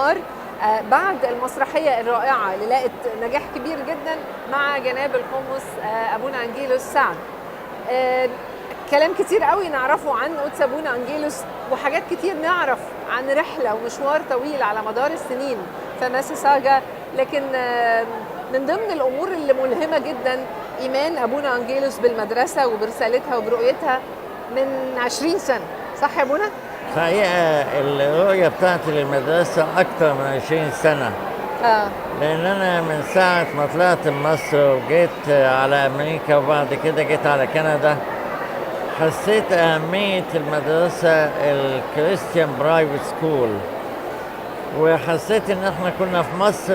المشوار بعد المسرحية الرائعة اللي لقت نجاح كبير جدا مع جناب القمص أبونا أنجيلوس سعد. كلام كتير قوي نعرفه عن قدس أبونا أنجيلوس، وحاجات كتير نعرف عن رحلة ومشوار طويل على مدار السنين في ماسيساجا، لكن من ضمن الأمور اللي ملهمة جدا إيمان أبونا أنجيلوس بالمدرسة وبرسالتها وبرؤيتها من 20 سنة، صح يا أبونا؟ حقيقة الرؤية بتاعتي للمدرسة أكتر من 20 سنة. لأن أنا من ساعة ما طلعت من مصر وجيت على أمريكا وبعد كده جيت على كندا، حسيت أهمية المدرسة الكريستيان برايفت سكول، وحسيت إن إحنا كنا في مصر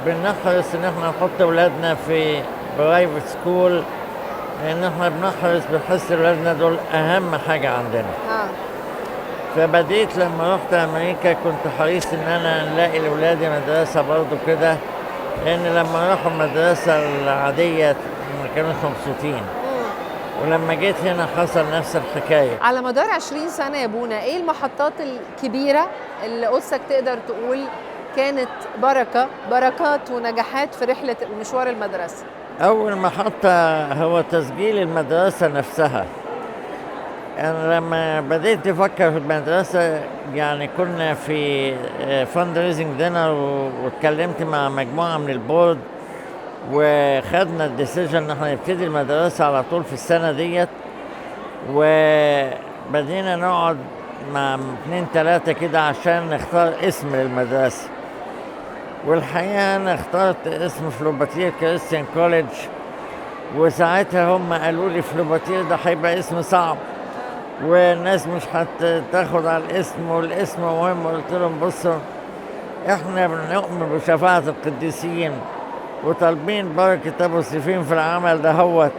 بنحرص إن إحنا نحط أولادنا في برايفت سكول، لأن إحنا بنحس أولادنا دول أهم حاجة عندنا. فبديت لما رحت أمريكا كنت حريص إن أنا نلاقي لأولادي مدرسة برضو كده، لأن لما راحوا المدرسة العادية ما كانوش مبسوطين، ولما جيت هنا حصل نفس الحكاية. على مدار 20 سنة يا ابونا، ايه المحطات الكبيرة اللي قدسك تقدر تقول كانت بركات ونجاحات في رحلة مشوار المدرسة؟ أول محطة هو تسجيل المدرسة نفسها. أنا لما بديت أفكر في المدرسة يعني كنا في فاند ريزنج دينر واتكلمت مع مجموعة من البورد، وخدنا الديسيجن ان احنا نبتدي المدرسة على طول في السنة ديت، وبدينا نقعد مع 2-3 كده عشان نختار اسم للمدرسة. والحقيقة انا اخترت اسم فلوباتير كريستيان كوليدج، وساعتها هم قالوا لي فلوباتير ده هيبقى اسم صعب والناس مش هتاخد على الاسم والاسم مهم. قلت لهم بصوا، احنا بنؤمن بشفاعة القديسين وطالبين بركة أبو سيفين في العمل ده هوت،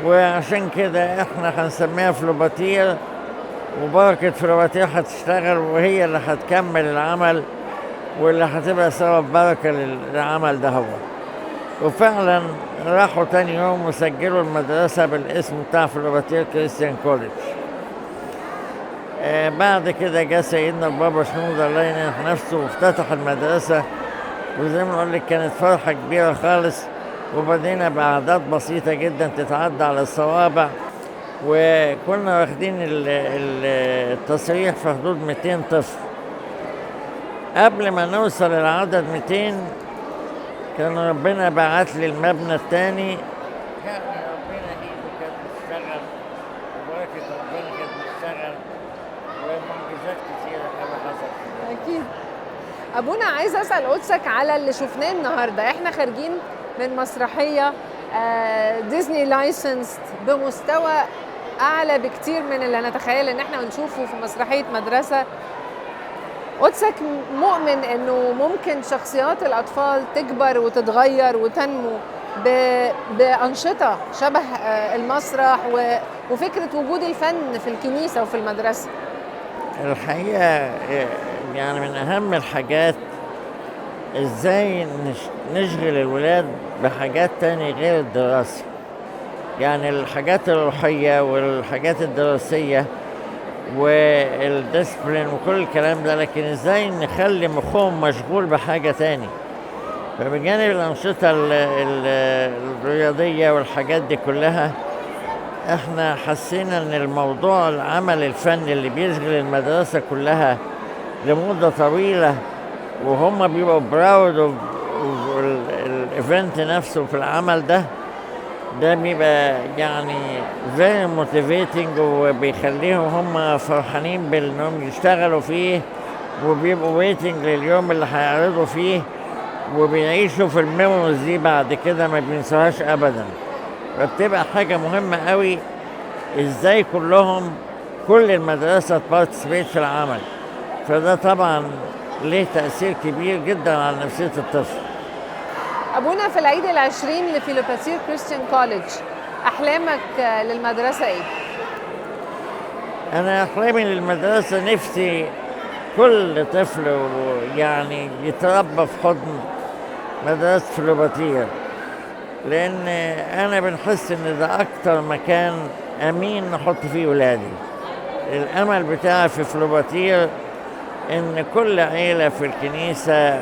وعشان كده احنا هنسميها فلوباتير، وبركة فلوباتير هتشتغل وهي اللي هتكمل العمل واللي هتبقى سبب بركة للعمل ده هوت. وفعلا راحوا تاني يوم وسجلوا المدرسة بالاسم بتاع فلوباتير كريستيان كوليدج. بعد كده جه سيدنا البابا شنودة الله ينيح نفسه وافتتح المدرسة، وزي ما اقول لك كانت فرحة كبيرة خالص، وبدينا بأعداد بسيطة جدا تتعدى على الصوابع، وكنا واخدين التصريح في حدود 200 طفل. قبل ما نوصل للعدد 200 كان ربنا بعت لي المبنى الثاني، كان ربنا ايده كانت بتشتغل وبركة ربنا كانت بتشتغل ومعجزات كتيرة كانت حصلت. أكيد. أبونا عايز أسأل قدسك على اللي شفناه النهاردة. إحنا خارجين من مسرحية ديزني لايسنس بمستوى أعلى بكتير من اللي نتخيل إن إحنا نشوفه في مسرحية مدرسة. قدسك مؤمن إنه ممكن شخصيات الأطفال تكبر وتتغير وتنمو بأنشطة شبه المسرح وفكرة وجود الفن في الكنيسة وفي المدرسة؟ الحقيقة يعني من أهم الحاجات إزاي نشغل الولاد بحاجات تانية غير الدراسة، يعني الحاجات الروحية والحاجات الدراسية والديسبلين وكل الكلام ده، لكن إزاي نخلي مخهم مشغول بحاجة تاني. فبجانب الأنشطة الرياضية والحاجات دي كلها، احنا حسينا ان الموضوع العمل الفني اللي بيشغل المدرسة كلها لمدة طويلة وهم بيبقوا براود الايفنت نفسه في العمل ده بيبقى يعني very motivating، وبيخليهم هم فرحانين بانهم يشتغلوا فيه، وبيبقوا ويتنج لليوم اللي هيعرضوا فيه، وبيعيشوا في الميموريز دي بعد كده ما بينسوهاش ابدا. فبتبقى حاجة مهمة قوي ازاي كل المدرسة تبارتسبيت في العمل، فده طبعا ليه تأثير كبير جدا على نفسية الطفل. أبونا في العيد ال20 لفيلوباتير كريستيان كوليدج، أحلامك للمدرسة إيه؟ أنا أحلامي للمدرسة نفسي كل طفل يعني يتربى في حضن مدرسة فيلوباتير، لأن أنا بنحس إن ده أكتر مكان أمين نحط فيه ولادي. الأمل بتاعي في فيلوباتير إن كل عيلة في الكنيسة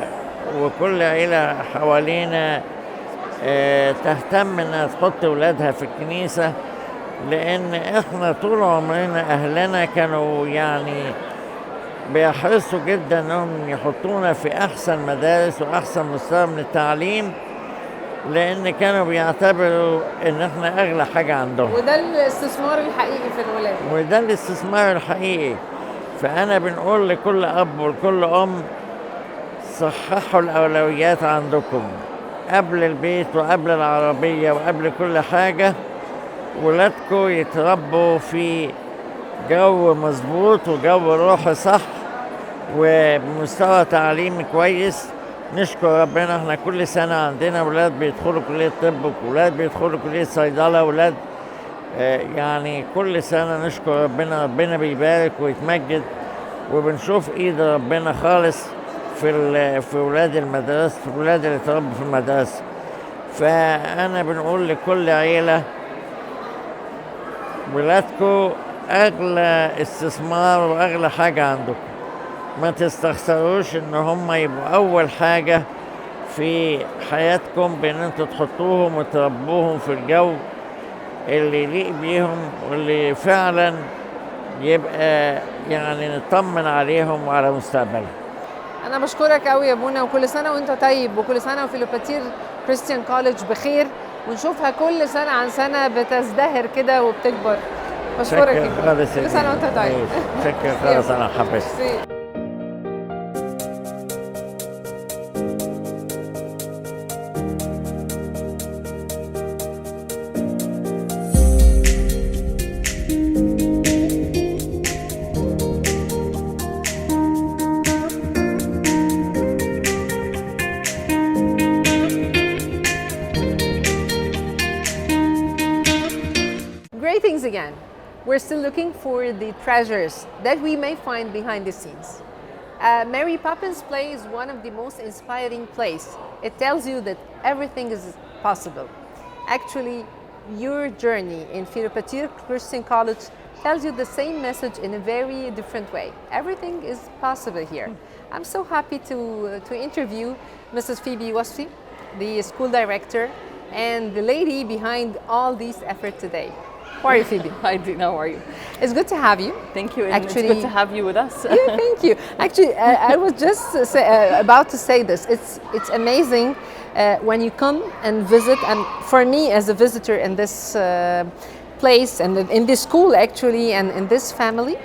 وكل عيلة حوالينا تهتم إنها تحط ولادها في الكنيسة، لأن إحنا طول عمرنا أهلنا كانوا يعني بيحرصوا جدا إنهم يحطونا في أحسن مدارس وأحسن مستوى من التعليم، لأن كانوا بيعتبروا إن إحنا أغلى حاجة عندهم. وده الاستثمار الحقيقي في الولاد. وده الاستثمار الحقيقي. فأنا بنقول لكل أب ولكل أم صححوا الأولويات عندكم قبل البيت وقبل العربية وقبل كل حاجة. ولادكم يتربوا في جو مظبوط وجو روحي صح ومستوى تعليمي كويس. نشكر ربنا احنا كل سنة عندنا ولاد بيدخلوا كلية طب وولاد بيدخلوا كلية صيدلة ولاد يعني كل سنة نشكر ربنا. ربنا بيبارك ويتمجد وبنشوف ايد ربنا خالص في ولاد المدرسة، في الولاد اللي اتربوا في المدرسة. فأنا بنقول لكل عيلة ولادكم أغلى استثمار وأغلى حاجة عندكم. ما تستخسروش إن هم يبقوا أول حاجة في حياتكم، بإن أنتوا تحطوهم وتربوهم في الجو اللي يليق بيهم واللي فعلا يبقى يعني نطمن عليهم وعلى مستقبلهم. أنا بشكرك قوي يا بونا، وكل سنة وأنت طيب، وكل سنة وفيلوباتير كريستيان كوليدج بخير، ونشوفها كل سنة عن سنة بتزدهر كده وبتكبر. بشكرك يا بونا، كل سنة وأنت طيب. شكرا خالص. أنا حبيت. Greetings again. We're still looking for the treasures that we may find behind the scenes. Mary Poppins play is one of the most inspiring plays. It tells you that everything is possible. Actually, your journey in Philopateer Christian College tells you the same message in a very different way. Everything is possible here. I'm so happy to interview Mrs. Phoebe Wasfi, the school director, and the lady behind all these efforts today. How are you, Phoebe? Hi, Dina. How are you? It's good to have you. Thank you. And Actually, it's good to have you with us. Yeah, thank you. Actually, I was just about to say this. It's amazing when you come and visit. And for me, as a visitor in this place and in this school, actually, and in this family,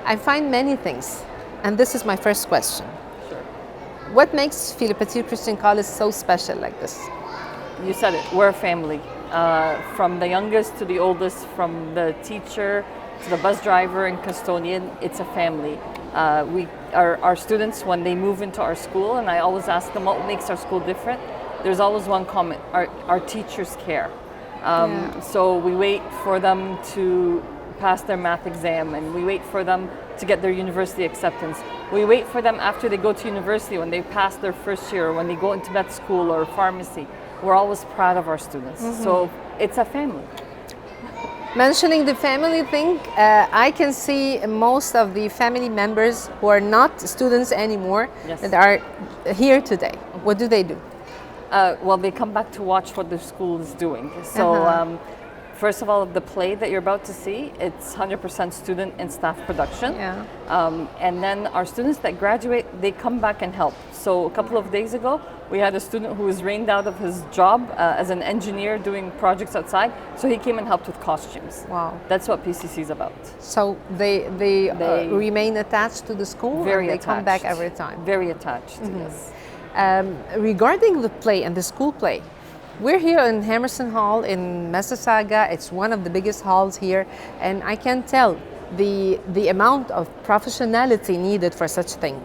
I find many things. And this is my first question. Sure. What makes Philopateer Christian College so special like this? You said it. We're a family. From the youngest to the oldest, from the teacher to the bus driver and custodian, it's a family. Our students, when they move into our school, and I always ask them what makes our school different, there's always one comment: our teachers care. So we wait for them to pass their math exam, and we wait for them to get their university acceptance. We wait for them after they go to university, when they pass their first year, or when they go into med school or pharmacy. We're always proud of our students. So it's a family. Mentioning the family thing, I can see most of the family members who are not students anymore that are here today. What do they do? Well, they come back to watch what the school is doing. So first of all, the play that you're about to see, it's 100% student and staff production. And then our students that graduate, they come back and help. So a couple of days ago, we had a student who was rained out of his job as an engineer doing projects outside. So he came and helped with costumes. Wow. That's what PCC is about. So they remain attached to the school, very and they attached. come back every time. Very attached, yes. Regarding the play and the school play, we're here in Hammerson Hall in Mississauga. It's one of the biggest halls here, and I can tell the amount of professionality needed for such thing.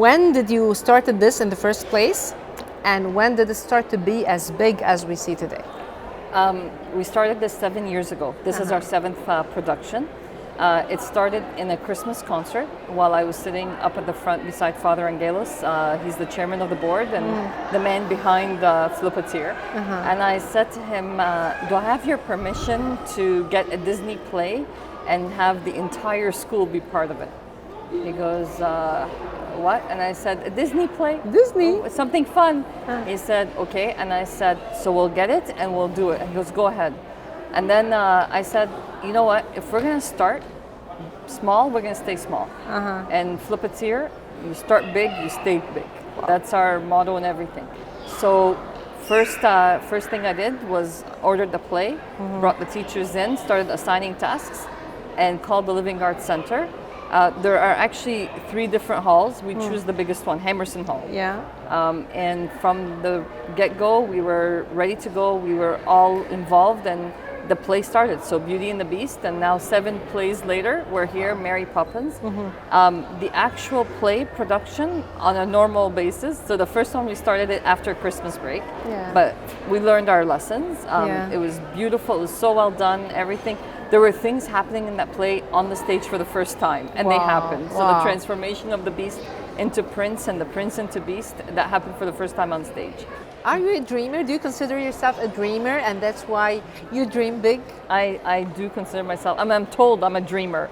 When did you started this in the first place, and when did it start to be as big as we see today? We started this 7 years ago. This is our 7th production. It started in a Christmas concert while I was sitting up at the front beside Father Angelos. He's the chairman of the board and the man behind Philopateer. And I said to him, do I have your permission to get a Disney play and have the entire school be part of it? He goes, what? And I said, a Disney play. Disney? Something fun. He said, okay. And I said, so we'll get it and we'll do it. And he goes, go ahead. And then I said, you know what? If we're going to start small, we're going to stay small. And Philopateer, you start big, you stay big. That's our motto and everything. So first thing I did was ordered the play, brought the teachers in, started assigning tasks, and called the Living Arts Center. There are actually 3 different halls. We choose the biggest one, Hammerson Hall. Yeah. And from the get-go, we were ready to go. We were all involved, and the play started. So Beauty and the Beast, and now 7 plays later, we're here, Mary Poppins. The actual play production on a normal basis. So the first one we started it after Christmas break, but we learned our lessons. It was beautiful. It was so well done. Everything. There were things happening in that play on the stage for the first time, and they happened. So the transformation of the Beast into Prince and the Prince into Beast, that happened for the first time on stage. Are you a dreamer? Do you consider yourself a dreamer, and that's why you dream big? I do consider myself, I'm told I'm a dreamer.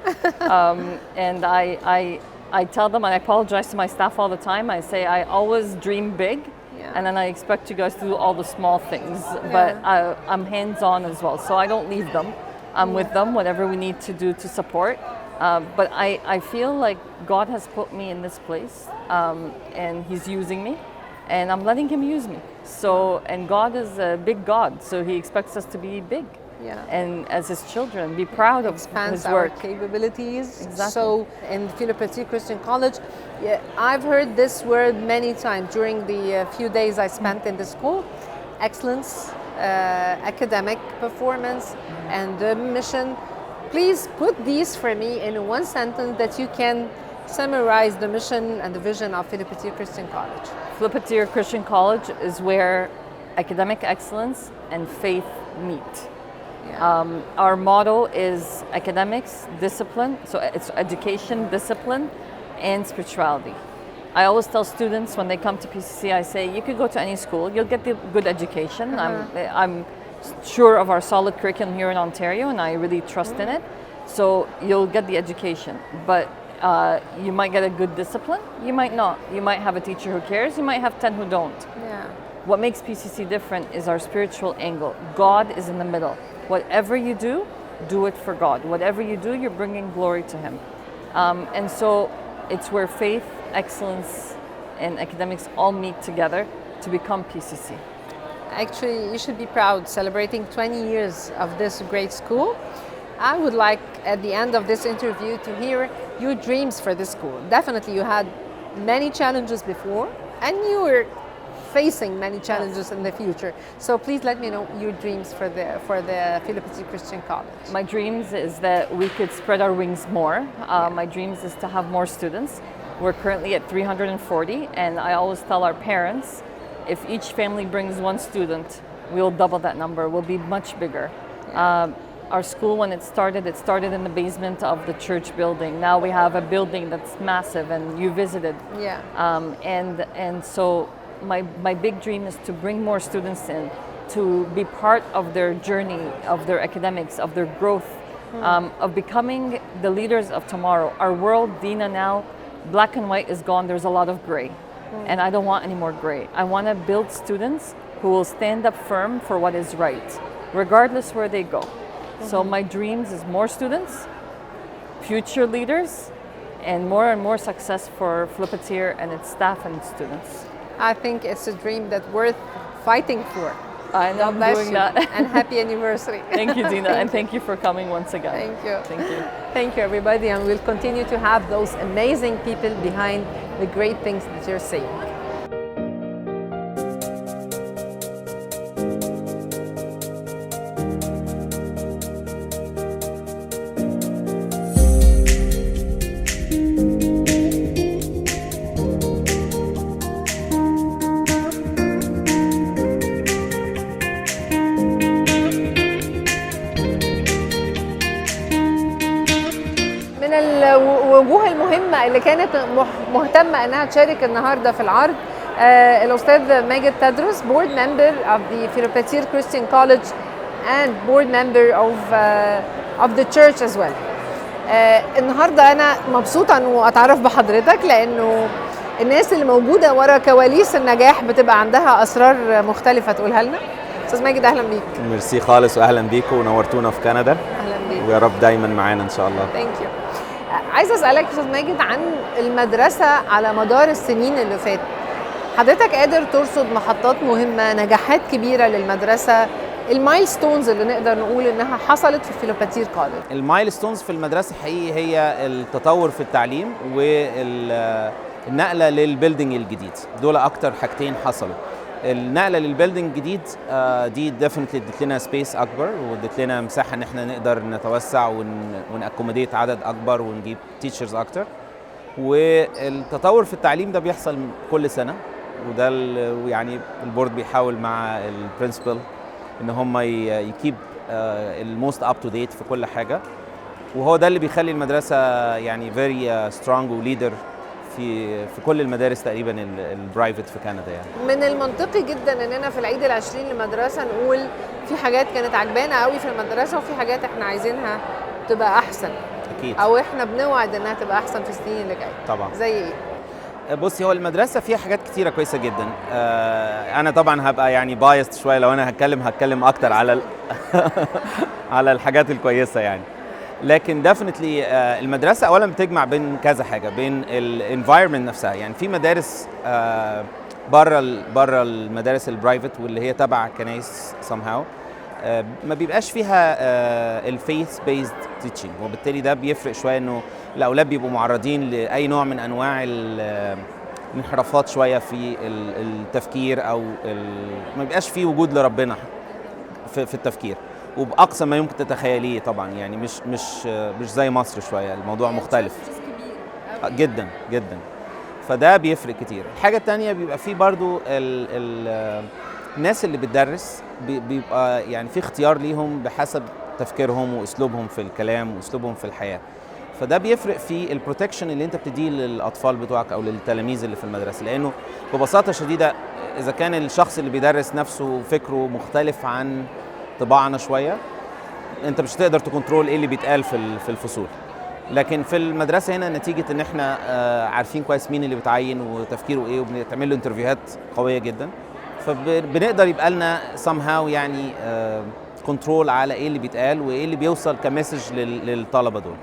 And I tell them, and I apologize to my staff all the time, I say I always dream big, and then I expect you guys to do all the small things, but I'm hands-on as well, so I don't leave them. I'm with them, whatever we need to do to support. But I feel like God has put me in this place, and He's using me, and I'm letting Him use me. So, and God is a big God, so He expects us to be big. And as His children, be proud of Expands His work. our capabilities. Exactly. So in Philopateer Christian College, I've heard this word many times during the few days I spent in the school. Excellence, academic performance, and mission. Please put these for me in one sentence that you can summarize the mission and the vision of Philopateer Christian College. Philopateer Christian College is where academic excellence and faith meet. Our motto is academics, discipline, so it's education, discipline, and spirituality. I always tell students when they come to PCC, I say, you could go to any school, you'll get the good education. I'm sure of our solid curriculum here in Ontario, and I really trust in it. So you'll get the education, but you might get a good discipline, you might not. You might have a teacher who cares, you might have 10 who don't. What makes PCC different is our spiritual angle. God is in the middle. Whatever you do it for God. Whatever you do, you're bringing glory to Him. And so it's where faith, excellence, and academics all meet together to become PCC. Actually, you should be proud celebrating 20 years of this great school. I would like at the end of this interview to hear your dreams for this school. Definitely you had many challenges before, and you were facing many challenges in the future. So please let me know your dreams for the Philopateer Christian College. My dreams is that we could spread our wings more. My dreams is to have more students. We're currently at 340, and I always tell our parents, if each family brings one student, we'll double that number. We'll be much bigger. Our school, when it started in the basement of the church building. Now we have a building that's massive, and you visited. And so my big dream is to bring more students in, to be part of their journey, of their academics, of their growth, of becoming the leaders of tomorrow. Our world, Dina, now, black and white is gone. There's a lot of gray. And I don't want any more gray. I want to build students who will stand up firm for what is right, regardless where they go. So my dreams is more students, future leaders, and more success for Philopateer and its staff and its students. I think it's a dream that's worth fighting for. I know, I'm doing that. And happy anniversary. Thank you, Dina, and thank you for coming once again. Thank you. Thank you. Thank you, everybody, and we'll continue to have those amazing people behind the great things that you're saying. الوجوه المهمة اللي كانت مهتمة انها تشارك النهارده في العرض الأستاذ ماجد تدرس, board member of the Philopateer Christian College and board member of the church as well. النهارده انا مبسوطه انه اتعرف بحضرتك، لانه الناس اللي موجوده ورا كواليس النجاح بتبقى عندها اسرار مختلفه تقولها لنا. استاذ ماجد اهلا بيك. ميرسي خالص واهلا بيكم ونورتونا في كندا. اهلا بيك ويا رب دايما معانا ان شاء الله. ثانك يو. عايزه اسالك استاذ ماجد عن المدرسه على مدار السنين اللي فاتت. حضرتك قادر ترصد محطات مهمه، نجاحات كبيره للمدرسه، المايلستونز اللي نقدر نقول انها حصلت في فيلوباتير كولج؟ المايلستونز في المدرسه حقيقي هي التطور في التعليم والنقله للبيلدينج الجديد. دول اكتر حاجتين حصلوا. النقله للبيلدينج الجديد دي ديفنتلي ادت لنا سبيس اكبر، وادت لنا مساحه ان احنا نقدر نتوسع ونأكوموديت عدد اكبر ونجيب تيتشرز اكتر. والتطور في التعليم ده بيحصل كل سنه، وده يعني البورد بيحاول مع البرنسبل ان هم يكيب الموست اب تو ديت في كل حاجه، وهو ده اللي بيخلي المدرسه يعني فيري سترونج وليدر في كل المدارس تقريبا البرايفت في كندا. يعني من المنطقي جدا اننا في العيد العشرين للمدرسه نقول في حاجات كانت عجبانا قوي في المدرسه وفي حاجات احنا عايزينها تبقى احسن، اكيد، او احنا بنوعد انها تبقى احسن في السنين اللي جايه. طبعا. زي ايه؟ بصي، هو المدرسه فيها حاجات كتيره كويسه جدا. انا طبعا هبقى يعني بايست شويه، لو انا هتكلم اكتر على على الحاجات الكويسه يعني. لكن ديفنتلي المدرسه اولا بتجمع بين كذا حاجه، بين الانفايرمنت نفسها. يعني في مدارس بره المدارس البرايفت واللي هي تبع كنايس somehow ما بيبقاش فيها الفيث بيزد تيتشنج، وبالتالي ده بيفرق شويه انه الاولاد بيبقوا معرضين لاي نوع من انواع الانحرافات شويه في التفكير، او ما بيبقاش فيه وجود لربنا في التفكير، وباقصى ما يمكن تتخيليه طبعا. يعني مش زي مصر شويه، الموضوع مختلف جدا جدا، فده بيفرق كتير. الحاجه الثانيه بيبقى فيه برضو الناس اللي بتدرس بيبقى يعني في اختيار ليهم بحسب تفكيرهم واسلوبهم في الكلام واسلوبهم في الحياه، فده بيفرق في البروتكشن اللي انت بتديه للاطفال بتوعك او للتلاميذ اللي في المدرسه. لانه ببساطه شديده اذا كان الشخص اللي بيدرس نفسه فكره مختلف عن طباعنا شويه، انت مش هتقدر تكنترول ايه اللي بيتقال في الفصول. لكن في المدرسه هنا نتيجه ان احنا عارفين كويس مين اللي بتعين وتفكيره ايه، وبنعمل له انترفيوهات قويه جدا، فبنقدر يبقى لنا somehow يعني كنترول على ايه اللي بيتقال وايه اللي بيوصل كمسج للطلبه دول.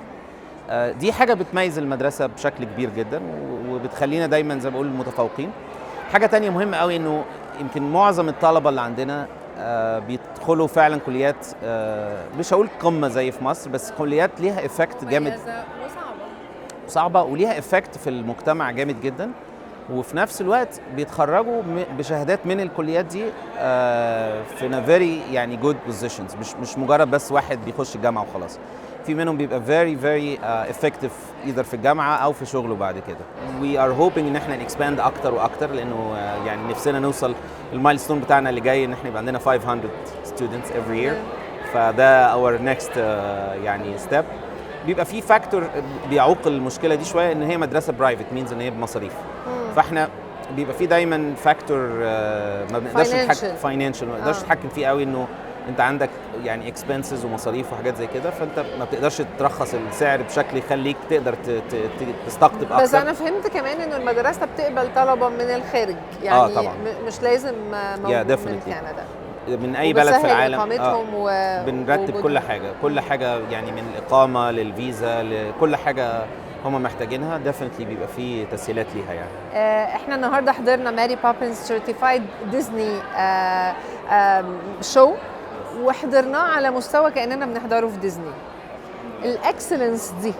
دي حاجه بتميز المدرسه بشكل كبير جدا، وبتخلينا دايما زي ما بقول متفوقين. حاجه تانية مهمه قوي، انه يمكن معظم الطلبه اللي عندنا بيدخلوا فعلا كليات مش هقول قمه زي في مصر، بس كليات ليها افكت جامد وصعبه وليها افكت في المجتمع جامد جدا، وفي نفس الوقت بيتخرجوا بشهادات من الكليات دي في very يعني جود بوزيشنز، مش مجرد بس واحد بيخش الجامعه وخلاص. في منهم بيبقى very effective either في الجامعه او في شغله بعد كده. we are hoping ان احنا نكسباند اكتر واكتر، لانه يعني نفسنا نوصل المايلستون بتاعنا اللي جاي ان احنا يبقى عندنا 500 students every year، فده our next يعني step. بيبقى في فاكتور بيعوق المشكله دي شويه، ان هي مدرسه برايفت مينز ان هي بمصاريف، فاحنا بيبقى في دايما فاكتور ما بنقدرش نتحكم فاينانشال، ما نقدرش نتحكم فيه قوي، انه انت عندك يعني اكسبنسز ومصاريف وحاجات زي كده، فانت ما بتقدرش ترخص السعر بشكل يخليك تقدر تستقطب اكتر. بس انا فهمت كمان انه المدرسه بتقبل طلبه من الخارج، يعني طبعا. مش لازم موجود من كندا، من اي بلد في العالم. بنرتب كل حاجه يعني من الاقامه للفيزا لكل حاجه هم محتاجينها، ديفنتلي بيبقى فيه تسهيلات ليها يعني. احنا النهارده حضرنا ماري بوبنز سيرتيفايد ديزني شو، وحضرناه على مستوى كاننا بنحضره في ديزني. الاكسلنس دي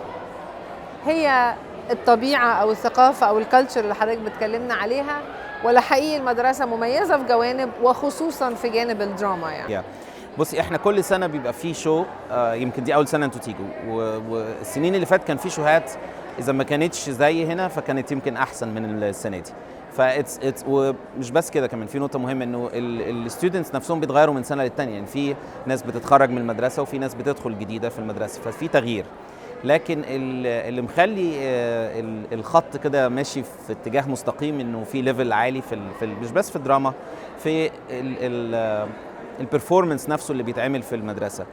هي الطبيعه او الثقافه او الكالتشر اللي حضرتك بتكلمنا عليها، ولا حقيقي المدرسه مميزه في جوانب وخصوصا في جانب الدراما يعني؟ بصي، احنا كل سنه بيبقى فيه شو، يمكن دي اول سنه انتوا تيجوا، والسنين اللي فات كان في شوهات اذا ما كانتش زي هنا فكانت يمكن احسن من السنه دي. ومش بس كده، كمان في نقطه مهمه، انه الستودنتس نفسهم بيتغيروا من سنه للتانيه. يعني في ناس بتتخرج من المدرسه وفي ناس بتدخل جديده في المدرسه، ففي تغيير. لكن اللي مخلي الخط كده ماشي في اتجاه مستقيم، انه في ليفل عالي مش بس في الدراما، في البرفورمانس نفسه اللي بيتعمل في المدرسه،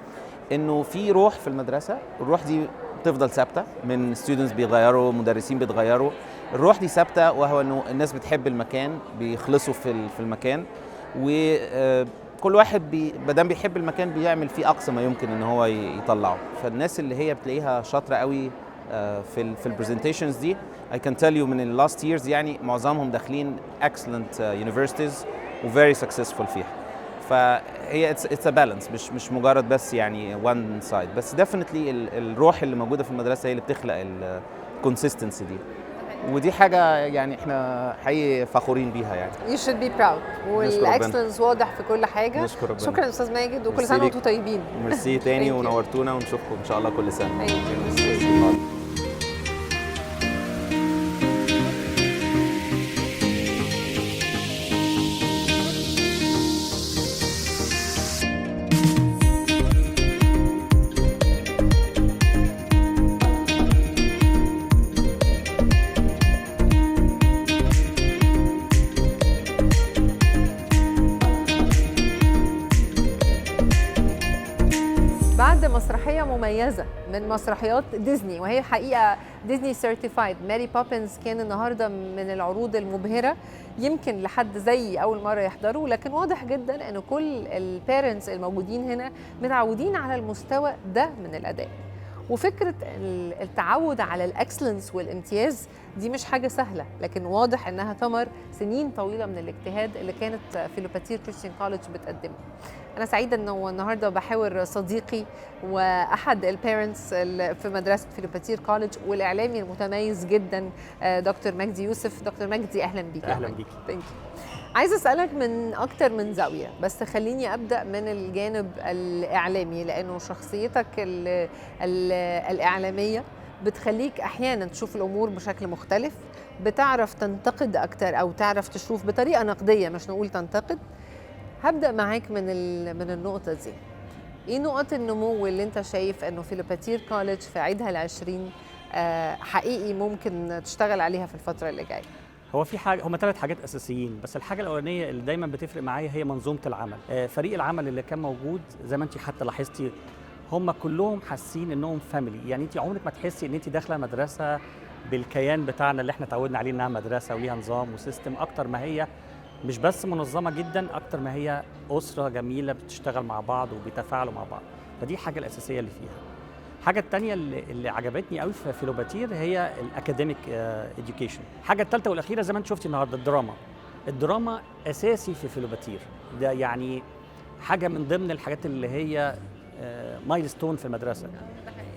انه في روح في المدرسه. الروح دي بتفضل ثابته، من ستودنتس بيتغيروا، مدرسين بيتغيروا، الروح دي ثابته، وهو انه الناس بتحب المكان، بيخلصوا في المكان، وكل واحد ما دام بيحب المكان بيعمل فيه اقصى ما يمكن ان هو يطلعه. فالناس اللي هي بتلاقيها شاطره قوي في البرزنتيشنز دي I can tell you من اللاست years يعني معظمهم داخلين excellent universities و very successful فيها. فهي it's a balance، مش مجرد بس يعني one side، بس definitely الروح اللي موجوده في المدرسه هي اللي بتخلق الكونسيستنسي دي، ودي حاجه يعني احنا حقيقي فخورين بيها يعني. You should be proud، والاكسلنس واضح في كل حاجه. نشكر ربنا. شكرا استاذ ماجد، وكل سنه وانتم طيبين. ميرسي تاني، Thank you. ونورتونا، ونشوفكم ان شاء الله كل سنه. Thank you. بعد مسرحية مميزة من مسرحيات ديزني، وهي حقيقة ديزني سيرتيفايد، ماري بوبنز كان النهاردة من العروض المبهرة، يمكن لحد زي أول مرة يحضروا، لكن واضح جدا أن كل البيرنتس الموجودين هنا متعودين على المستوى ده من الأداء. وفكرة التعود على الأكسلنس والامتياز دي مش حاجة سهلة، لكن واضح أنها ثمر سنين طويلة من الاجتهاد اللي كانت فيلوباتير كريستيان كوليدج بتقدمه. أنا سعيدة أنه النهاردة بحاور صديقي وأحد البيرنتس في مدرسة فيلوباتير كوليدج والإعلامي المتميز جدا دكتور مجدي يوسف. دكتور مجدي أهلا بيك. أهلا بيك. عايزة أسألك من أكتر من زاوية، بس خليني أبدأ من الجانب الإعلامي، لأنه شخصيتك الإعلامية بتخليك أحيانا تشوف الأمور بشكل مختلف، بتعرف تنتقد أكتر أو تعرف تشوف بطريقة نقدية، مش نقول تنتقد. هبدأ معاك من النقطة دي. إيه نقط النمو اللي أنت شايف أنه فيلوباتير كوليدج في عيدها ال20 حقيقي ممكن تشتغل عليها في الفترة اللي جاية؟ هو في حاجه، هم 3 حاجات اساسيين، بس الحاجه الاولانيه اللي دايما بتفرق معايا هي منظومه العمل. فريق العمل اللي كان موجود زي ما انت حتى لاحظتي هم كلهم حاسين انهم فاميلي، يعني انت عمرك ما تحسي ان انت داخله مدرسه بالكيان بتاعنا اللي احنا اتعودنا عليه انها مدرسه وليها نظام وسيستم، اكتر ما هي مش بس منظمه جدا، اكتر ما هي اسره جميله بتشتغل مع بعض وبيتفاعلوا مع بعض. فدي الحاجه الاساسيه اللي فيها. الحاجه الثانيه اللي عجبتني قوي في فيلوباتير هي الاكاديميك اديوكيشن. الحاجه الثالثه والاخيره زي ما انت شفتي النهارده الدراما اساسي في فيلوباتير، ده يعني حاجه من ضمن الحاجات اللي هي مايلستون في المدرسه.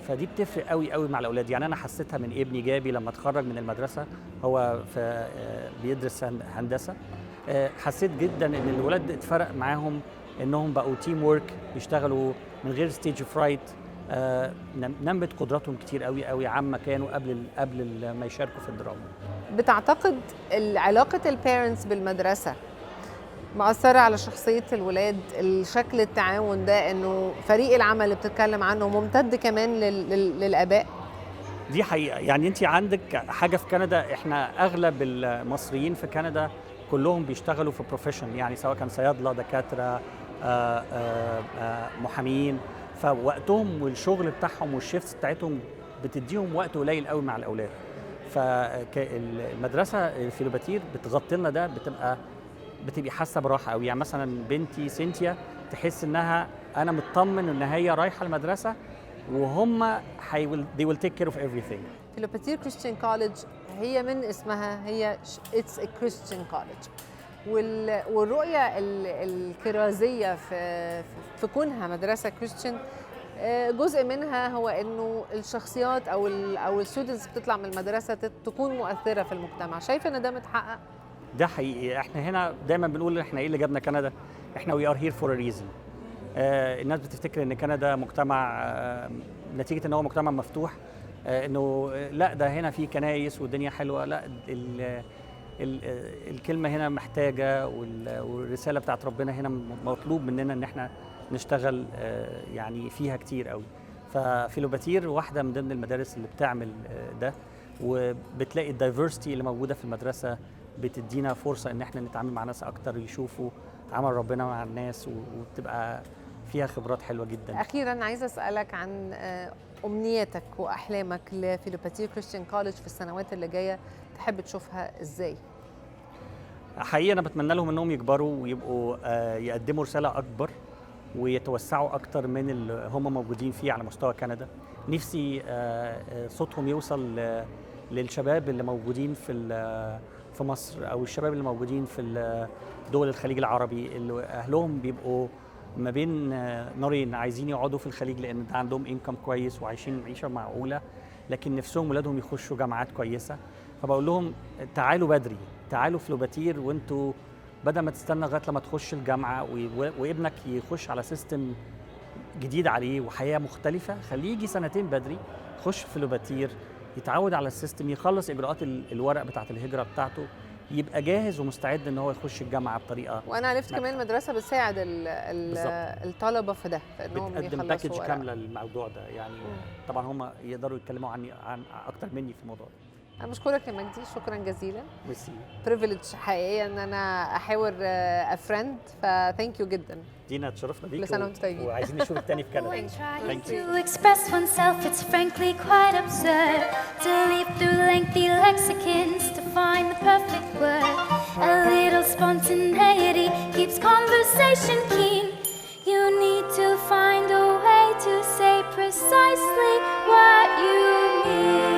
فدي بتفرق قوي قوي مع الاولاد. يعني انا حسيتها من ابني جابي لما اتخرج من المدرسه، هو بيدرس هندسه. حسيت جدا ان الولاد اتفرق معاهم انهم بقوا تيم وورك، بيشتغلوا من غير ستيج فرايت. نمت قدراتهم كتير قوي قوي عما كانوا قبل ما يشاركوا في الدراما. بتعتقد علاقه البيرنتس بالمدرسه مأثرة على شخصية الولاد؟ الشكل التعاون ده، انه فريق العمل اللي بتتكلم عنه ممتد كمان للآباء؟ دي حقيقة. يعني انت عندك حاجة في كندا، احنا اغلب المصريين في كندا كلهم بيشتغلوا في بروفيشن، يعني سواء كان صيادلة، دكاترة، محامين، فوقتهم والشغل بتاعهم والشيفتس بتاعتهم بتديهم وقت قليل قوي مع الاولاد. فالمدرسة فيلوباتير بتغطي لنا ده، بتبقي حاسه براحه قوي. يعني مثلا بنتي سينتيا تحس انها انا مطمن ان هي رايحه المدرسه وهم they will take care of everything. فيلوباتير كريستيان كوليدج هي من اسمها هي it's a Christian college، والرؤيه الكرازيه في كونها مدرسه كريستيان جزء منها هو انه الشخصيات او الستودنتس بتطلع من المدرسه تكون مؤثره في المجتمع. شايفه ان ده متحقق؟ ده حقيقي. احنا هنا دايما بنقول احنا ايه اللي جابنا كندا؟ احنا we are here for a reason. الناس بتفتكر ان كندا مجتمع نتيجه ان هو مجتمع مفتوح، انه لا ده هنا في كنايس والدنيا حلوه. لا، الكلمه هنا محتاجه، والرساله بتاعت ربنا هنا مطلوب مننا ان احنا نشتغل يعني فيها كتير قوي. ففيلوباتير واحده من ضمن المدارس اللي بتعمل ده، وبتلاقي الدايفرستي اللي موجوده في المدرسه بتدينا فرصه ان احنا نتعامل مع ناس اكتر، يشوفوا عمل ربنا مع الناس، وبتبقى فيها خبرات حلوه جدا. اخيرا عايزه اسالك عن امنياتك واحلامك لفيلوباتير كريستيان كوليدج في السنوات اللي جايه تحب تشوفها ازاي؟ حقيقة أنا بتمنى لهم إنهم يكبروا ويبقوا يقدموا رسالة أكبر ويتوسعوا أكتر من اللي هم موجودين فيه على مستوى كندا. نفسي صوتهم يوصل للشباب اللي موجودين في مصر، أو الشباب اللي موجودين في دول الخليج العربي اللي أهلهم بيبقوا ما بين نارين، عايزين يقعدوا في الخليج لأن ده عندهم إنكم كويس وعايشين عيشة معقولة، لكن نفسهم ولادهم يخشوا جامعات كويسة. فبقول لهم تعالوا بدري، تعالوا فيلوباتير، وانتوا بدل ما تستنى لغايه لما تخش الجامعه وابنك يخش على سيستم جديد عليه وحياه مختلفه، خليه يجي سنتين بدري، يخش فيلوباتير، يتعود على السيستم، يخلص اجراءات الورق بتاعه الهجره بتاعته، يبقى جاهز ومستعد ان هو يخش الجامعه بطريقه. وانا عرفت كمان المدرسه بتساعد الطلبه في ده، في انهم بتقدم باكج كامله للموضوع ده يعني. طبعا هم يقدروا يتكلموا عن اكتر مني في الموضوع ده. أنا بشكرك يا مجدي، شكرا جزيلا. ميرسي. بريفيليج حقيقية إن أنا أحاور أفريند، فثانك يو جدا. دينا اتشرفنا بيك. كل سنة وأنتم طيبين. وعايزين نشوفك تاني في كندا. Trying to express oneself, it's frankly quite absurd to leaf through lengthy lexicons to find the perfect word. A little spontaneity keeps conversation keen. You need to find a way to say precisely what you mean.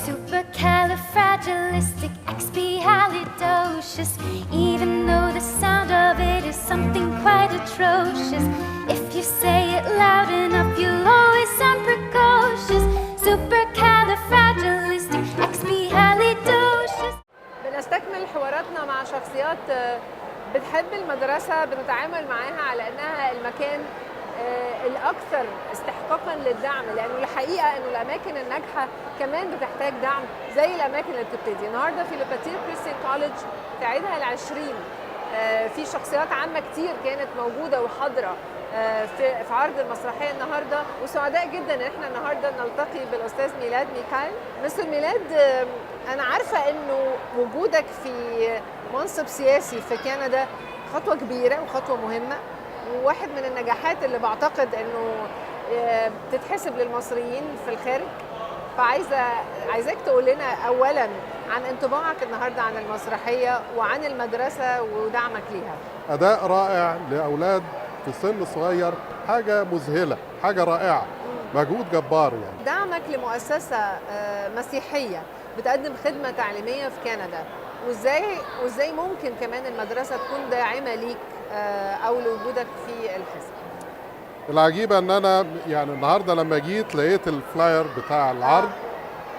Supercalifragilisticexpialidocious, even though the sound of it is something quite atrocious. If you say it loud enough, you'll always sound precocious. Supercalifragilisticexpialidocious. بنستكمل حواراتنا مع شخصيات بتحب المدرسة، بنتعامل معاها على أنها المكان الأكثر استحقاقاً للدعم، لأنه الحقيقة أنه الأماكن الناجحة كمان بتحتاج دعم زي الأماكن اللي بتبتدي. النهاردة فيلوباتير كريستيان كوليدج في عيدها ال20، في شخصيات عامة كتير كانت موجودة وحاضرة في عرض المسرحية النهاردة، وسعداء جدا ان احنا النهاردة نلتقي بالأستاذ ميلاد ميكال. مستر ميلاد، أنا عارفة أنه وجودك في منصب سياسي في كندا خطوة كبيرة وخطوة مهمة، وواحد من النجاحات اللي بعتقد أنه بتتحسب للمصريين في الخارج. فعايزاك تقول لنا أولاً عن انطباعك النهاردة عن المسرحية وعن المدرسة ودعمك ليها. أداء رائع لأولاد في سن صغير، حاجة مذهلة، حاجة رائعة، مجهود جبار يعني. دعمك لمؤسسة مسيحية بتقدم خدمة تعليمية في كندا، وازاي ممكن كمان المدرسة تكون داعمة ليك أو لوجودك في الحزب؟ العجيبة ان انا يعني النهاردة لما جيت لقيت الفلاير بتاع العرض،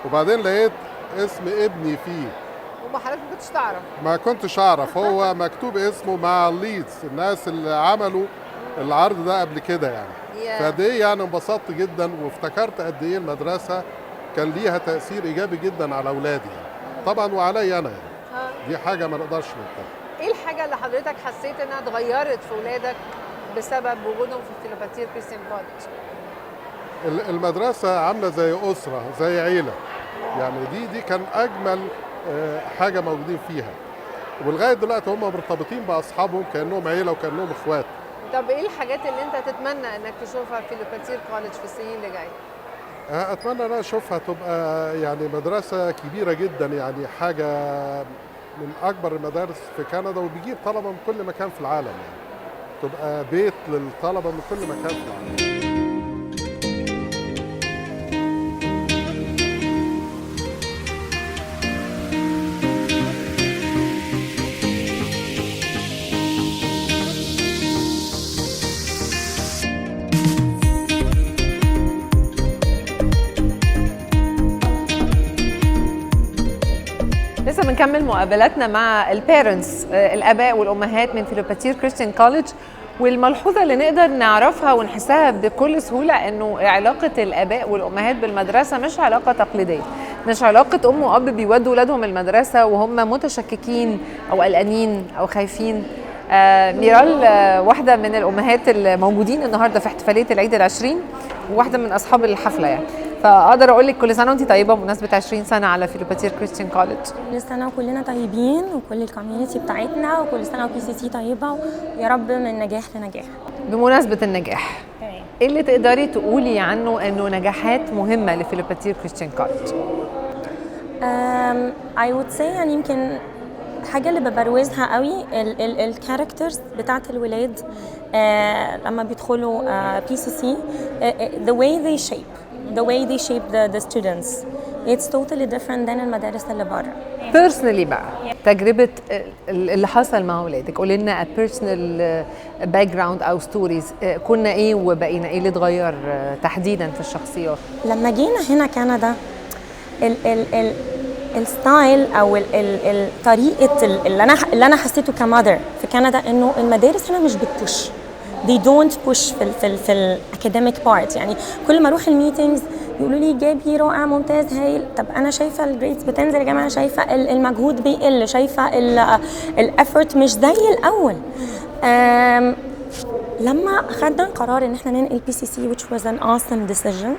وبعدين لقيت اسم ابني فيه. وحضرتك ما كنتش تعرف؟ ما كنتش اعرف، هو مكتوب اسمه مع الليدز، الناس اللي عملوا العرض ده قبل كده يعني. فدي يعني انبسطت جدا، وافتكرت قد ايه المدرسة كان ليها تأثير ايجابي جدا على اولادي يعني. طبعا وعلي انا يعني. دي حاجة ما نقدرش ننكرها. ايه الحاجة اللي حضرتك حسيت انها اتغيرت في اولادك بسبب وجودهم في فيلوباتير كريستيان كوليدج؟ المدرسة عاملة زي أسرة، زي عيلة يعني. دي كان أجمل حاجة موجودين فيها، ولغاية دلوقتي هم مرتبطين بأصحابهم كأنهم عيلة وكأنهم إخوات. طب إيه الحاجات اللي أنت تتمنى إنك تشوفها في فيلوباتير كوليدج في السنين اللي جاية؟ أتمنى أن أشوفها تبقى يعني مدرسة كبيرة جدا، يعني حاجة من أكبر المدارس في كندا، وبيجيب طلبة من كل مكان في العالم يعني. تبقى بيت للطلبة من كل مكان في العالم. لسه بنكمل مقابلاتنا مع البيرنتس، الاباء والامهات من فيلوباتير كريستيان كوليدج، والملحوظه اللي نقدر نعرفها ونحسها بكل سهوله انه علاقه الاباء والامهات بالمدرسه مش علاقه تقليديه، مش علاقه ام واب بيودوا ولادهم المدرسه وهم متشككين او قلقانين او خايفين. ميرال واحده من الامهات الموجودين النهارده في احتفاليه العيد ال20، وواحده من اصحاب الحفله يعني، فاقدر اقول لك كل سنه وانت طيبه بمناسبه 20 سنه على فيلوباتير كريستيان كوليدج. كل سنه وكلنا طيبين، وكل الكوميونتي بتاعتنا، وكل سنه وبي سي سي طيبه، ويا رب من نجاح لنجاح. بمناسبه النجاح، ايه اللي تقدري تقولي عنه انه نجاحات مهمه لفيلوباتير كريستيان كولج؟ I would say يعني يمكن الحاجة اللي ببروزها قوي الكاركترز بتاعت الولاد لما بيدخلوا PCC the way they shape the students it's totally different than المدارس اللي بره. بيرسونالي بقى تجربه اللي حصل مع اولادك، قولي لنا بيرسونال باك جراوند او ستوريز، كنا ايه وبقينا ايه اللي اتغير تحديدا في الشخصيات؟ لما جينا هنا كندا الستايل او طريقه اللي انا حسيته كمادر في كندا انه المدارس هنا مش بتبوش they don't push في الاكاديميك بارت. يعني كل ما اروح الميتينجز يقولوا لي جابي رائع ممتاز هايل، طب انا شايفه الجريدز بتنزل يا جماعه، شايفه المجهود بيقل، شايفه الافورت مش زي الاول. لما اخذنا قرار ان احنا ننقل PCC which was an awesome decision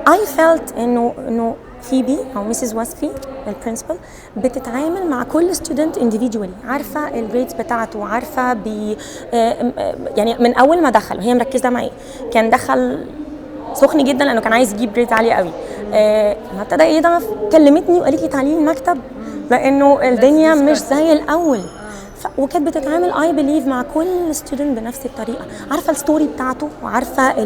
I felt انه فيبي او مسز وصفي البرنسبل بتتعامل مع كل ستودنت individually، عارفه الجريدز بتاعته، عارفه يعني من اول ما دخل وهي مركزه معي. كان دخل سخن جدا لانه كان عايز يجيب جريدز عاليه قوي. لما ابتدى ايه ده كلمتني وقالت لي تعالي المكتب لانه الدنيا مش زي الاول، وكانت بتتعامل اي بليف مع كل ستودنت بنفس الطريقه، عارفه الستوري بتاعته وعارفه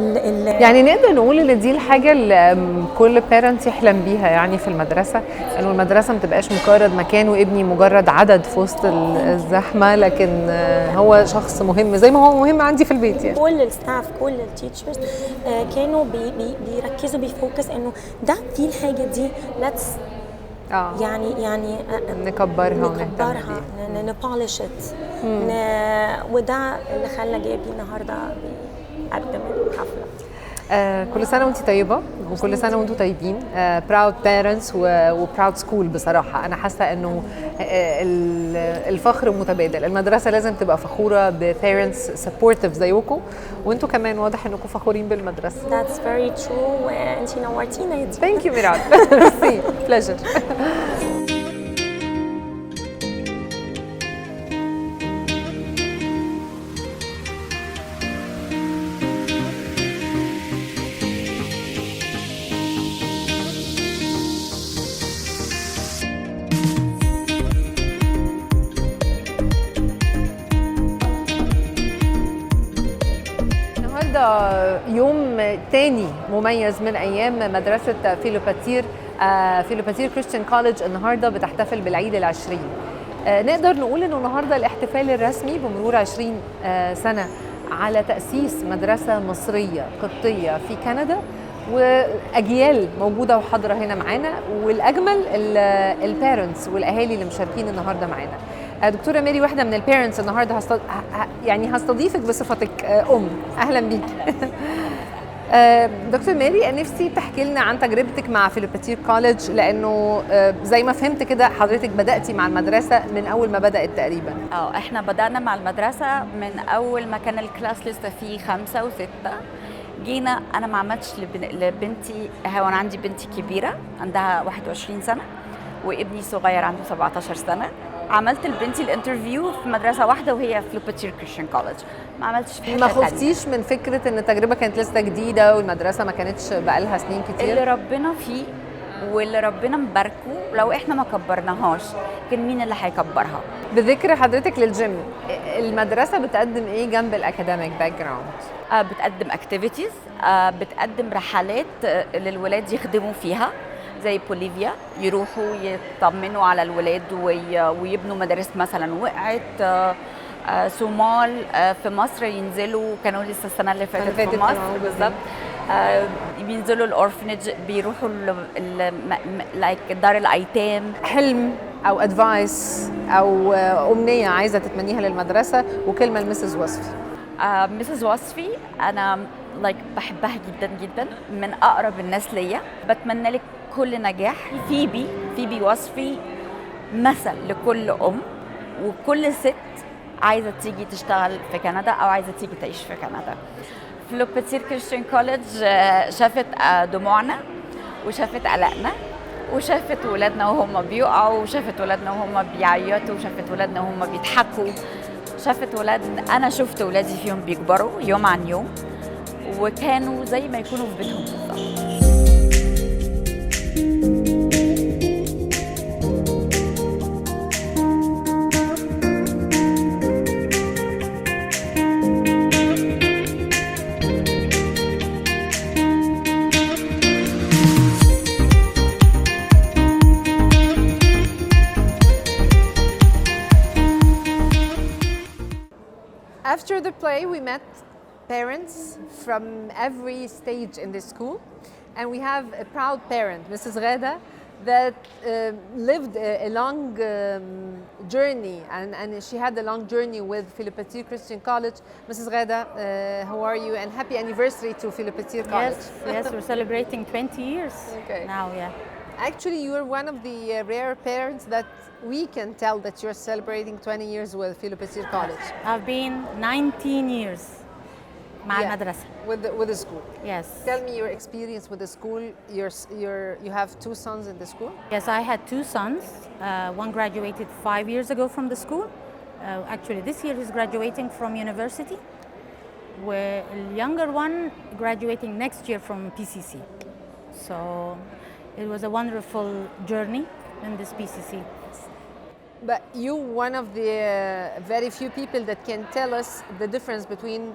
يعني نقدر نقول ان دي الحاجه اللي كل بيرنت يحلم بيها يعني في المدرسه، انه المدرسه ما تبقاش مجرد مكان وابني مجرد عدد في وسط الزحمه، لكن هو شخص مهم زي ما هو مهم عندي في البيت. يعني كل الستاف كل التيتشرز كانوا بيركزوا بيفوكس انه ده في الحاجه دي ليتس يعني نكبرها نبولش وده اللي خلى جابي النهارده بيقدم الحفله. كل سنه وانت طيبه وكل سنه وانتم طيبين. براود بيرنتس وبراود سكول. بصراحه انا حاسه انه الفخر متبادل، المدرسه لازم تبقى فخوره ببيرنتس سبورتيف زيكم، وانتم كمان واضح انكم فخورين بالمدرسه. That's very true وانتي نورتينا. ثانك يو ميراد. ميرسي بليجر. يوم تاني مميز من ايام مدرسه فيلوباتير. فيلوباتير كريستيان كولج النهارده بتحتفل بالعيد العشرين. نقدر نقول انه النهارده الاحتفال الرسمي بمرور 20 سنه على تاسيس مدرسه مصريه قبطيه في كندا، واجيال موجوده وحاضره هنا معانا، والاجمل البيرنتس والاهالي اللي مشاركين النهارده معانا. دكتوره ميري، واحده من البيرنتس النهارده يعني هستضيفك بصفتك اهلا بيكي. دكتور ميري، نفسي تحكي لنا عن تجربتك مع فيلوباتير كولج، لانه زي ما فهمت كده حضرتك بداتي مع المدرسه من اول ما بدات تقريبا. احنا بدانا مع المدرسه من اول ما كان الكلاس لسه فيه 5 و6. جينا انا ما عملتش لبنتي، هو انا عندي بنتي كبيره عندها 21 سنه وابني صغير عنده 17 سنه. عملت لبنتي الانترفيو في مدرسه واحده وهي فيلوباتير كريستيان كولج، ما عملتش في حته ما خفتيش من فكره ان التجربه كانت لسه جديده والمدرسه ما كانتش بقالها سنين كتير؟ اللي ربنا فيه واللي ربنا مباركه لو احنا ما كبرناهاش كان مين اللي هيكبرها؟ بذكر حضرتك للجيم، المدرسه بتقدم ايه جنب الاكاديميك باك جراوند؟ بتقدم اكتيفيتيز، بتقدم رحلات للولاد يخدموا فيها زي بوليفيا، يروحوا يطمنوا على الولاد ويبنوا مدارس مثلا وقعت. صومال في مصر ينزلوا، كانوا لسه السنه اللي فاتت في مصر بالظبط. بينزلوا الاورفنج، بيروحوا لايك دار الايتام. حلم او ادفايس او امنيه عايزه تتمنيها للمدرسه وكلمه لمسز وصفي؟ مسز وصفي انا بحبها جدا جدا، من اقرب الناس ليا، بتمنى لك كل نجاح. فيبي وصفي مثل لكل ام وكل ست عايزه تيجي تشتغل في كندا او عايزه تيجي تعيش في كندا. فيلوباتير كريستيان كولج شافت دموعنا وشافت قلقنا وشافت ولادنا وهم بيقعوا وشافت ولادنا وهم بيعيطوا وشافت ولادنا وهم بيضحكوا، شافت ولاد، انا شفت ولادي فيهم بيكبروا يوم عن يوم، وكانوا زي ما يكونوا في بيتهم بالظبط. After the play, we met parents from every stage in the school, and we have a proud parent, Mrs. Ghada, that lived a long journey, and she had a long journey with Philopateer Christian College. Mrs. Ghada, how are you? And happy anniversary to Philopateer College. Yes, we're celebrating 20 years now, yeah. Actually, you're one of the rare parents that we can tell that you're celebrating 20 years with Philopateer College. I've been 19 years مع المدرسة. With the school. Yes. Tell me your experience with the school. You have two sons in the school? Yes, I had two sons. One graduated 5 years ago from the school. Actually, this year he's graduating from university. Where the younger one graduating next year from PCC. So it was a wonderful journey in this PCC. But you one of the very few people that can tell us the difference between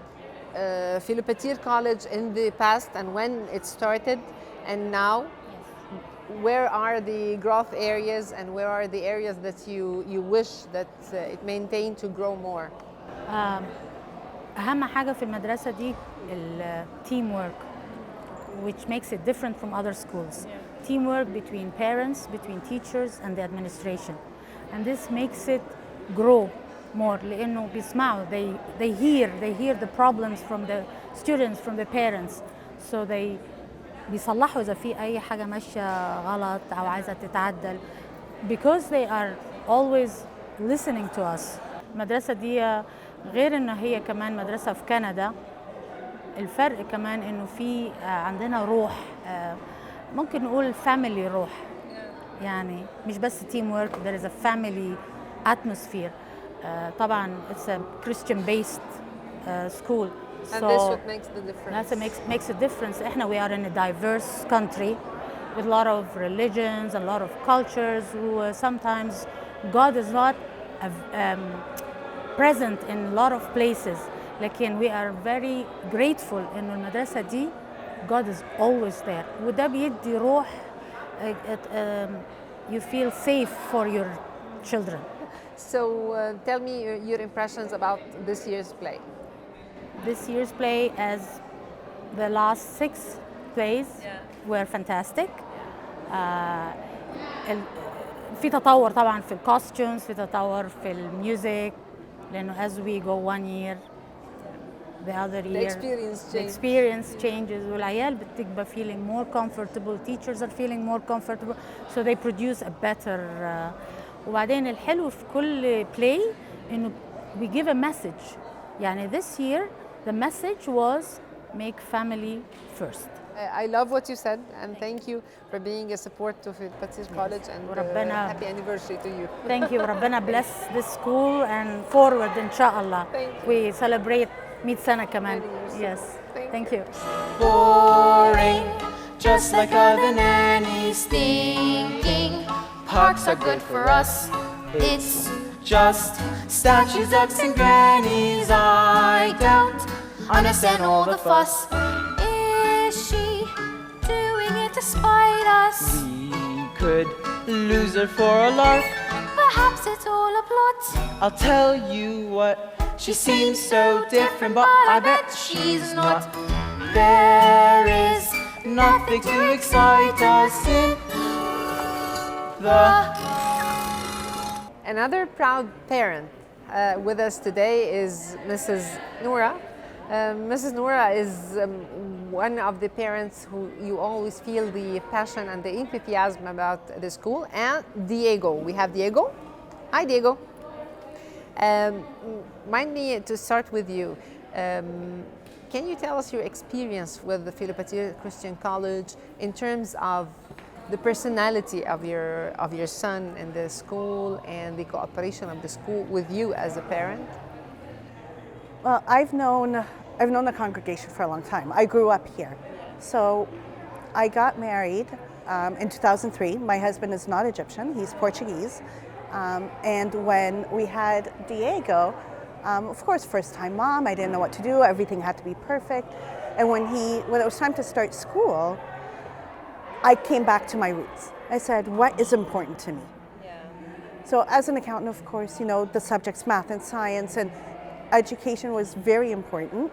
Philopateer College in the past and when it started and now. Where are the growth areas and where are the areas that you wish that it maintained to grow more? أهم حاجة في المدرسة دي التيم work, which makes it different from other schools. Teamwork between parents, between teachers and the administration. And this makes it grow more لأنه بيسمعوا, they hear the problems from the students, from the parents. So they بيصلحوا إذا في أي حاجة ماشية غلط أو عايزة تتعدل, because they are always listening to us. المدرسة دي غير إنه هي كمان مدرسة في كندا, الفرق كمان إنه في عندنا روح, ممكن نقول family روح, يعني مش بس team work, there is a family atmosphere. طبعا it's a Christian based school. And this what makes the difference. That makes a difference. We are in a diverse country with a lot of religions, a lot of cultures, who sometimes God is not present in a lot of places. لكن we are very grateful إنه المدرسة دي God is always there. وده بيدي روح, you feel safe for your children. So tell me your impressions about this year's play. This year's play, as the last 6 plays, were fantastic. في تطور طبعا في الكوستيومز, في تطور في الميوزك, لأنه as we go one year the other year the experience changes, والعيال بتبقى feeling more comfortable, teachers are feeling more comfortable, so they produce a better. وبعدين الحلو في كل play إنه we give a message. يعني this year the message was make family first. I love what you said, and thank you for being a support to Philopateer College, and happy anniversary to you. Thank you. ربنا bless this school and forward إن شاء الله. We celebrate 100 سنة كمان. Yes. Thank you. Boring, just like other nannies thinking parks are good for us. It's just statues, ducks and grannies. I don't understand all the fuss. Is she doing it to spite us? We could lose her for a lark. Perhaps it's all a plot. I'll tell you what, she seems so different, but I bet she's not. There is nothing to excite us in the... Another proud parent with us today is Mrs. Noura. Mrs. Noura is one of the parents who you always feel the passion and the enthusiasm about the school. And Diego, we have Diego. Hi, Diego. Mind me to start with you. Can you tell us your experience with the Philopateer Christian College in terms of the personality of your son in the school and the cooperation of the school with you as a parent? Well, I've known the congregation for a long time. I grew up here. So I got married in 2003. My husband is not Egyptian, he's Portuguese. And when we had Diego, of course, first time mom, I didn't know what to do, everything had to be perfect. And when it was time to start school, I came back to my roots. I said, what is important to me? So as an accountant, of course, the subjects math and science and education was very important.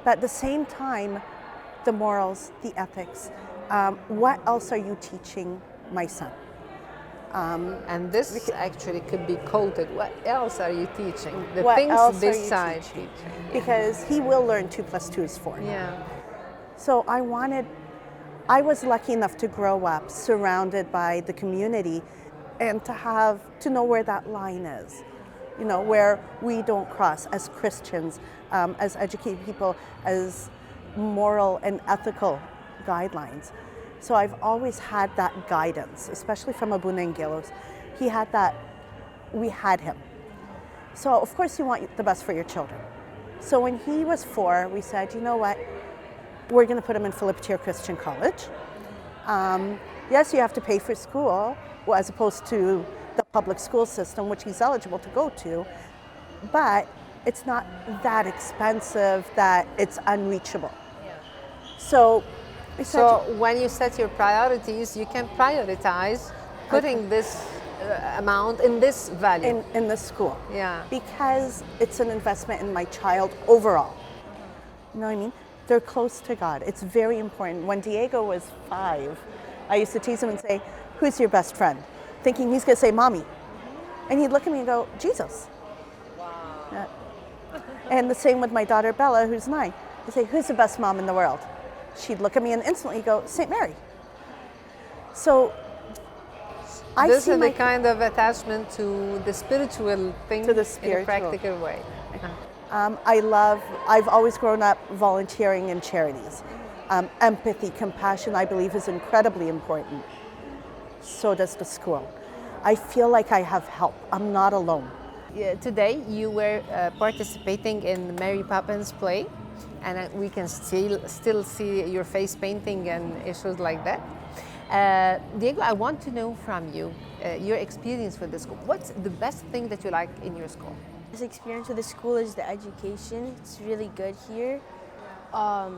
But at the same time, the morals, the ethics, what else are you teaching my son? And this actually could be quoted. What else are you teaching? The What things else are you besides teaching? teaching. Because he will learn 2 + 2 is 4. Yeah. So I was lucky enough to grow up surrounded by the community and to know where that line is, where we don't cross as Christians, as educated people, as moral and ethical guidelines. So I've always had that guidance, especially from Abuna Angelos. He had that, we had him. So of course you want the best for your children. So when he was 4, we said, you know what, we're gonna put him in Philopateer Christian College. Yes, you have to pay for school, as opposed to the public school system, which he's eligible to go to, but it's not that expensive that it's unreachable. So when you set your priorities, you can prioritize putting this amount in this value. In the school. Yeah. Because it's an investment in my child overall. You know what I mean? They're close to God. It's very important. When Diego was 5, I used to tease him and say, who's your best friend? Thinking he's gonna say mommy. And he'd look at me and go, Jesus. Wow. And the same with my daughter Bella, who's 9. I say, who's the best mom in the world? She'd look at me and instantly go, St. Mary. So this is the kind of attachment to the spiritual thing in a practical way. I've always grown up volunteering in charities. Empathy, compassion, I believe is incredibly important. So does the school. I feel like I have help. I'm not alone. Yeah, today you were participating in Mary Poppins play, and we can still see your face painting and issues like that. Diego, I want to know from you your experience with the school. What's the best thing that you like in your school? This experience with the school is the education. It's really good here. I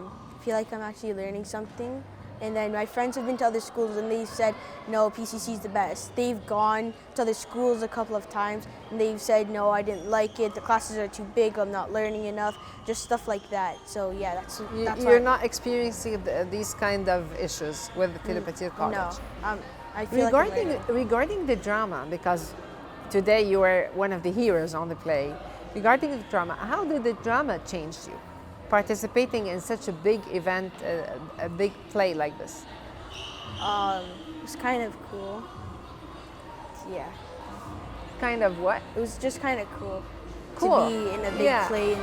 feel like I'm actually learning something. And then my friends have been to other schools and they've said, no, PCC is the best. They've gone to other schools a couple of times and they've said, no, I didn't like it. The classes are too big. I'm not learning enough. Just stuff like that. So yeah, that's You're not experiencing these kind of issues with the Philopateer College? No. I feel regarding the drama, because today you were one of the heroes on the play. Regarding the drama, how did the drama change you? Participating in such a big event, a big play like this? It was kind of cool. Yeah. Kind of what? It was just kind of cool. Cool. To be in a big play.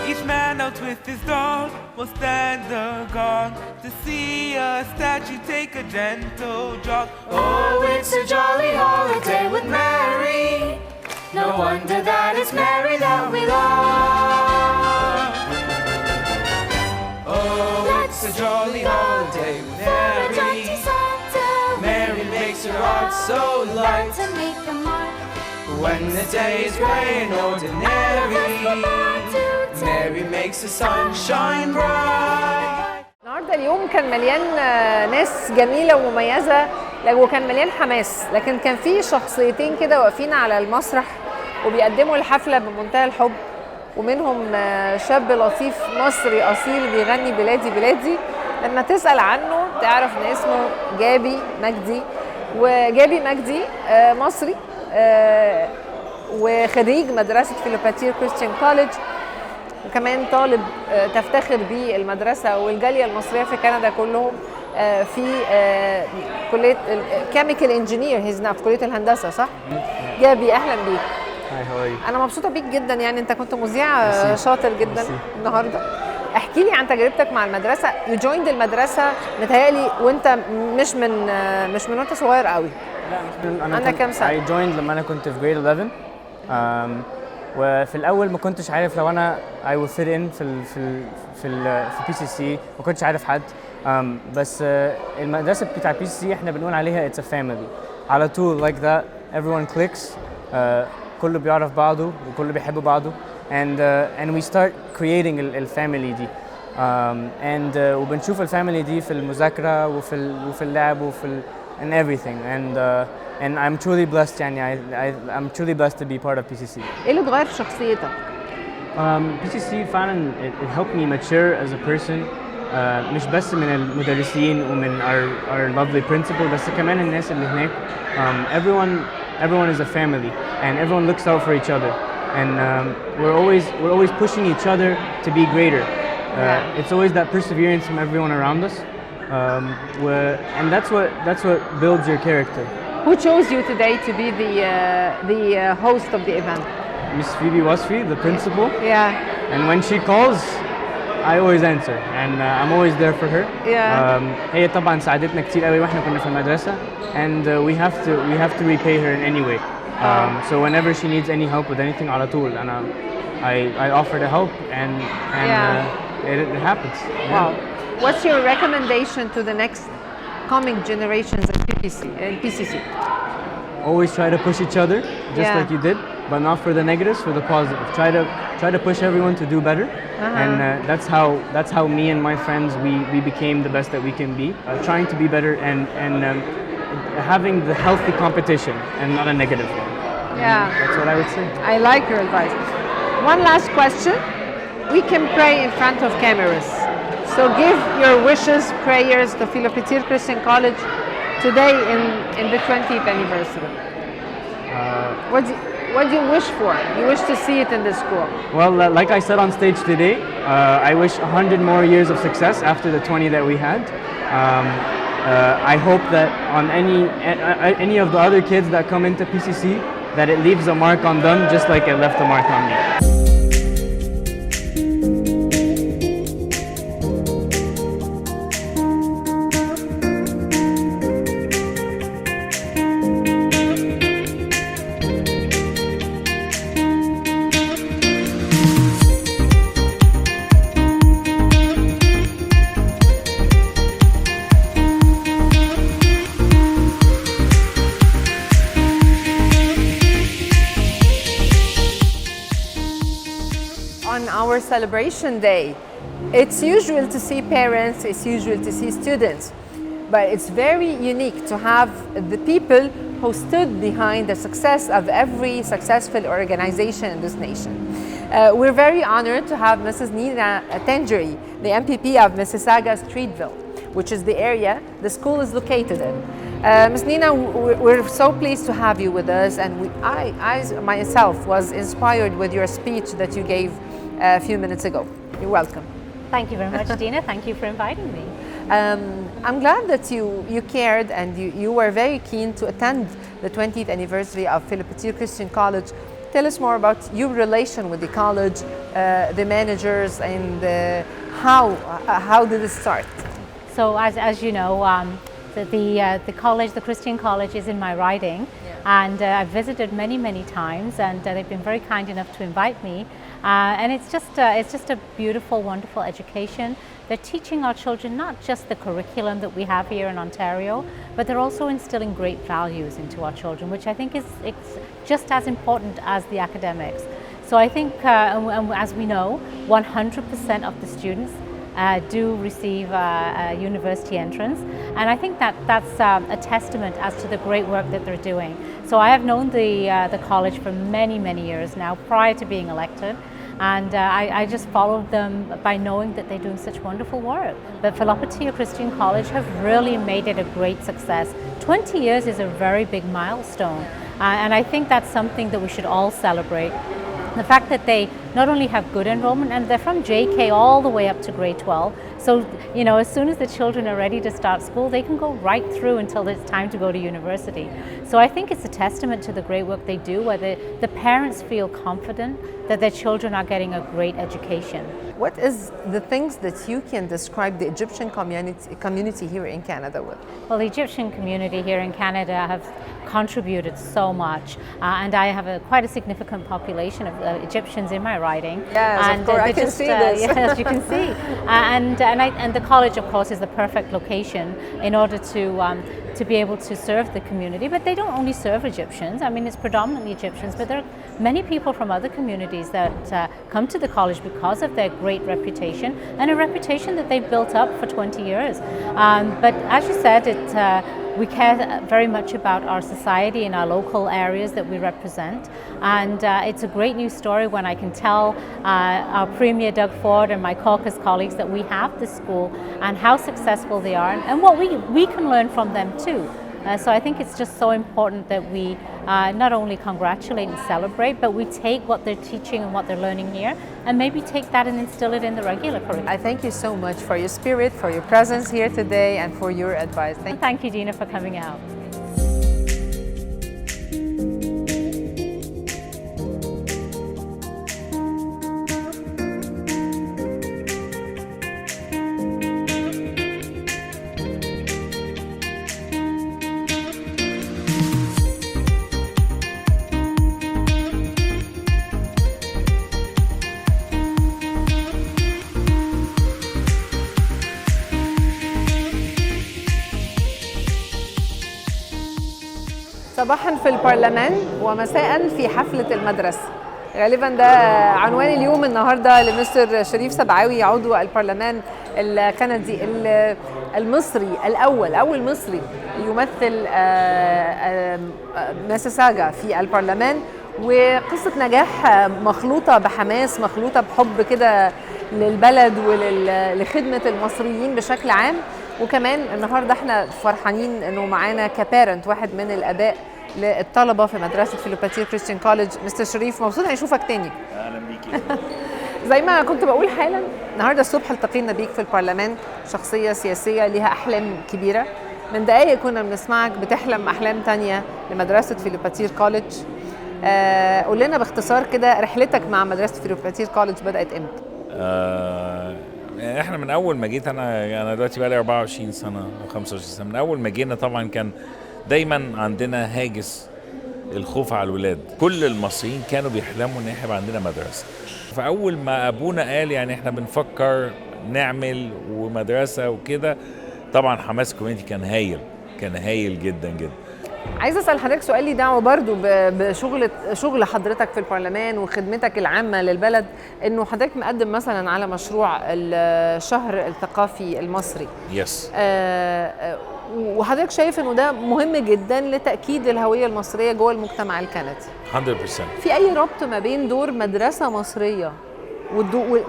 Each man out with his dog will stand a guard to see a statue take a gentle jog. Oh, it's a jolly holiday with Mary. No wonder that it's Mary that we love. Oh, it's a jolly holiday with Mary. Mary makes her heart so light. To make a mark. When the day is gray and ordinary, Mary makes the sun shine bright. النهارده اليوم كان مليان ناس جميله ومميزه وكان مليان حماس، لكن كان في شخصيتين كده واقفين على المسرح وبيقدموا الحفله بمنتهى الحب، ومنهم شاب لطيف مصري اصيل بيغني بلادي بلادي. لما تسال عنه تعرف ان اسمه جابي مجدي، وجابي مجدي مصري وخريج مدرسه فيلوباتير كريستيان كوليدج، وكمان طالب تفتخر به المدرسه والجاليه المصريه في كندا كلهم في كليه كيميكال انجينير. هنا في كليه الهندسه، صح؟ جابي اهلا بيك. انا مبسوطه بيك جدا، يعني انت كنت مذيع شاطر جدا النهارده. احكي لي عن تجربتك مع المدرسه. يو جويند المدرسه متهيألي وانت مش من وانت صغير قوي. لا مش من عندك كام سنه؟ I joined لما انا كنت في grade 11. وفي الاول ما كنتش عارف لو انا I will fit in في PCC، ما كنتش عارف حد. بس المدرسه بتاع PCC احنا بنقول عليها it's a family على طول like that. everyone clicks. كله بيعرف بعضه وكله بيحب بعضه and we start creating الفاميلي دي. وبنشوف الفاميلي دي في المذاكرة وفي اللعب and everything and I'm truly blessed يعني I'm truly blessed to be part of PCC. ايه اللي اتغير في شخصيتك؟ PCC فعلا it helped me mature as a person. مش بس من المدرسين ومن our lovely principal بس كمان الناس اللي هناك. Everyone is a family and everyone looks out for each other and we're always pushing each other to be greater. It's always that perseverance from everyone around us, and that's what builds your character. Who chose you today to be the host of the event? Miss Phoebe Wasfi, the principal. Yeah. And when she calls, I always answer, and I'm always there for her. Yeah. هي طبعا ساعدتنا كتير قوي واحنا كنا في المدرسة, and we have to repay her in any way. So whenever she needs any help with anything على طول I offer to help and it happens. Wow. What's your recommendation to the next coming generations at PCC? Always try to push each other, just like you did, but not for the negatives, for the positive. Try to push everyone to do better, and that's how me and my friends we became the best that we can be. Trying to be better and having the healthy competition and not a negative one. Yeah, that's what I would say. I like your advice. One last question. We can pray in front of cameras. So give your wishes, prayers to Philopateer Christian College today in the 20th anniversary. What do you wish for? You wish to see it in the school? Well, like I said on stage today, I wish 100 more years of success after the 20 that we had. I hope that on any of the other kids that come into PCC, that it leaves a mark on them just like it left a mark on me. On our celebration day, it's usual to see parents, it's usual to see students, but it's very unique to have the people who stood behind the success of every successful organization in this nation. We're very honored to have Mrs. Nina Tengeri, the MPP of Mississauga Streetville, which is the area the school is located in. Ms. Nina, we're so pleased to have you with us, and I myself was inspired with your speech that you gave a few minutes ago. You're welcome. Thank you very much, Dina. Thank you for inviting me. I'm glad that you cared and you were very keen to attend the 20th anniversary of Philopateer Christian College. Tell us more about your relation with the college, the managers, and how did it start? So as you know, the college, the Christian college, is in my riding, and I've visited many times, and they've been very kind enough to invite me. And it's just a beautiful, wonderful education. They're teaching our children not just the curriculum that we have here in Ontario, but they're also instilling great values into our children, which I think it's just as important as the academics. So I think, as we know, 100% of the students do receive a university entrance, and I think that's a testament as to the great work that they're doing. So I have known the college for many years now, prior to being elected, and I just followed them by knowing that they're doing such wonderful work. But Philopateer Christian College have really made it a great success. 20 years is a very big milestone, and I think that's something that we should all celebrate. The fact that they not only have good enrollment, and they're from JK all the way up to grade 12. So, you know, as soon as the children are ready to start school, they can go right through until it's time to go to university. So I think it's a testament to the great work they do, where the parents feel confident that their children are getting a great education. What is the things that you can describe the Egyptian community here in Canada with? Well, the Egyptian community here in Canada have contributed so much. And I have quite a significant population of Egyptians in my riding. Yes, and, of course, I can see this. Yes, you can see. And the college, of course, is the perfect location in order to be able to serve the community. But they don't only serve Egyptians. I mean, it's predominantly Egyptians, but there are many people from other communities that come to the college because of their great reputation, and a reputation that they've built up for 20 years. But as you said, we care very much about our society and our local areas that we represent. And it's a great news story when I can tell our Premier Doug Ford and my caucus colleagues that we have this school and how successful they are, and what we can learn from them too. So I think it's just so important that we not only congratulate and celebrate, but we take what they're teaching and what they're learning here and maybe take that and instill it in the regular curriculum. I thank you so much for your spirit, for your presence here today, and for your advice. Thank you, Dina, for coming out. صباحا في البرلمان ومساء في حفلة المدرسة. غالبا ده عنوان اليوم النهارده لمستر شريف سبعاوي عضو البرلمان الكندي المصري الأول، أول مصري يمثل ميسيساغا في البرلمان، وقصة نجاح مخلوطة بحماس، مخلوطة بحب كده للبلد ولخدمة المصريين بشكل عام. وكمان النهارده احنا فرحانين انه معانا كبارنت واحد من الاباء للطلبه في مدرسه فيلوباتير كريستيان كوليدج. مستر شريف، مبسوطه اشوفك تاني. اهلا بيكي. زي ما كنت بقول حالا، النهارده الصبح التقينا بيك في البرلمان، شخصيه سياسيه ليها احلام كبيره. من دقايق كنا بنسمعك بتحلم احلام تانية لمدرسه فيلوباتير كوليدج. قول لنا باختصار كده رحلتك مع مدرسه فيلوباتير كوليدج بدات امتى؟ احنا من اول ما جيت، انا دلوقتي بقى لي 24 سنه او 25 سنه. من اول ما جينا طبعا كان دايما عندنا هاجس الخوف على الولاد. كل المصريين كانوا بيحلموا ان يبقى عندنا مدرسه. فاول ما ابونا قال يعني احنا بنفكر نعمل ومدرسه وكده، طبعا حماس الكوميونتي كان هايل جدا جدا. عايزه اسال حضرتك سؤال لي دعوه برضو بشغل حضرتك في البرلمان وخدمتك العامه للبلد، انه حضرتك مقدم مثلا على مشروع الشهر الثقافي المصري. يس. وحضرتك شايف انه ده مهم جدا لتاكيد الهويه المصريه جوه المجتمع الكندي. 100%. في اي ربط ما بين دور مدرسه مصريه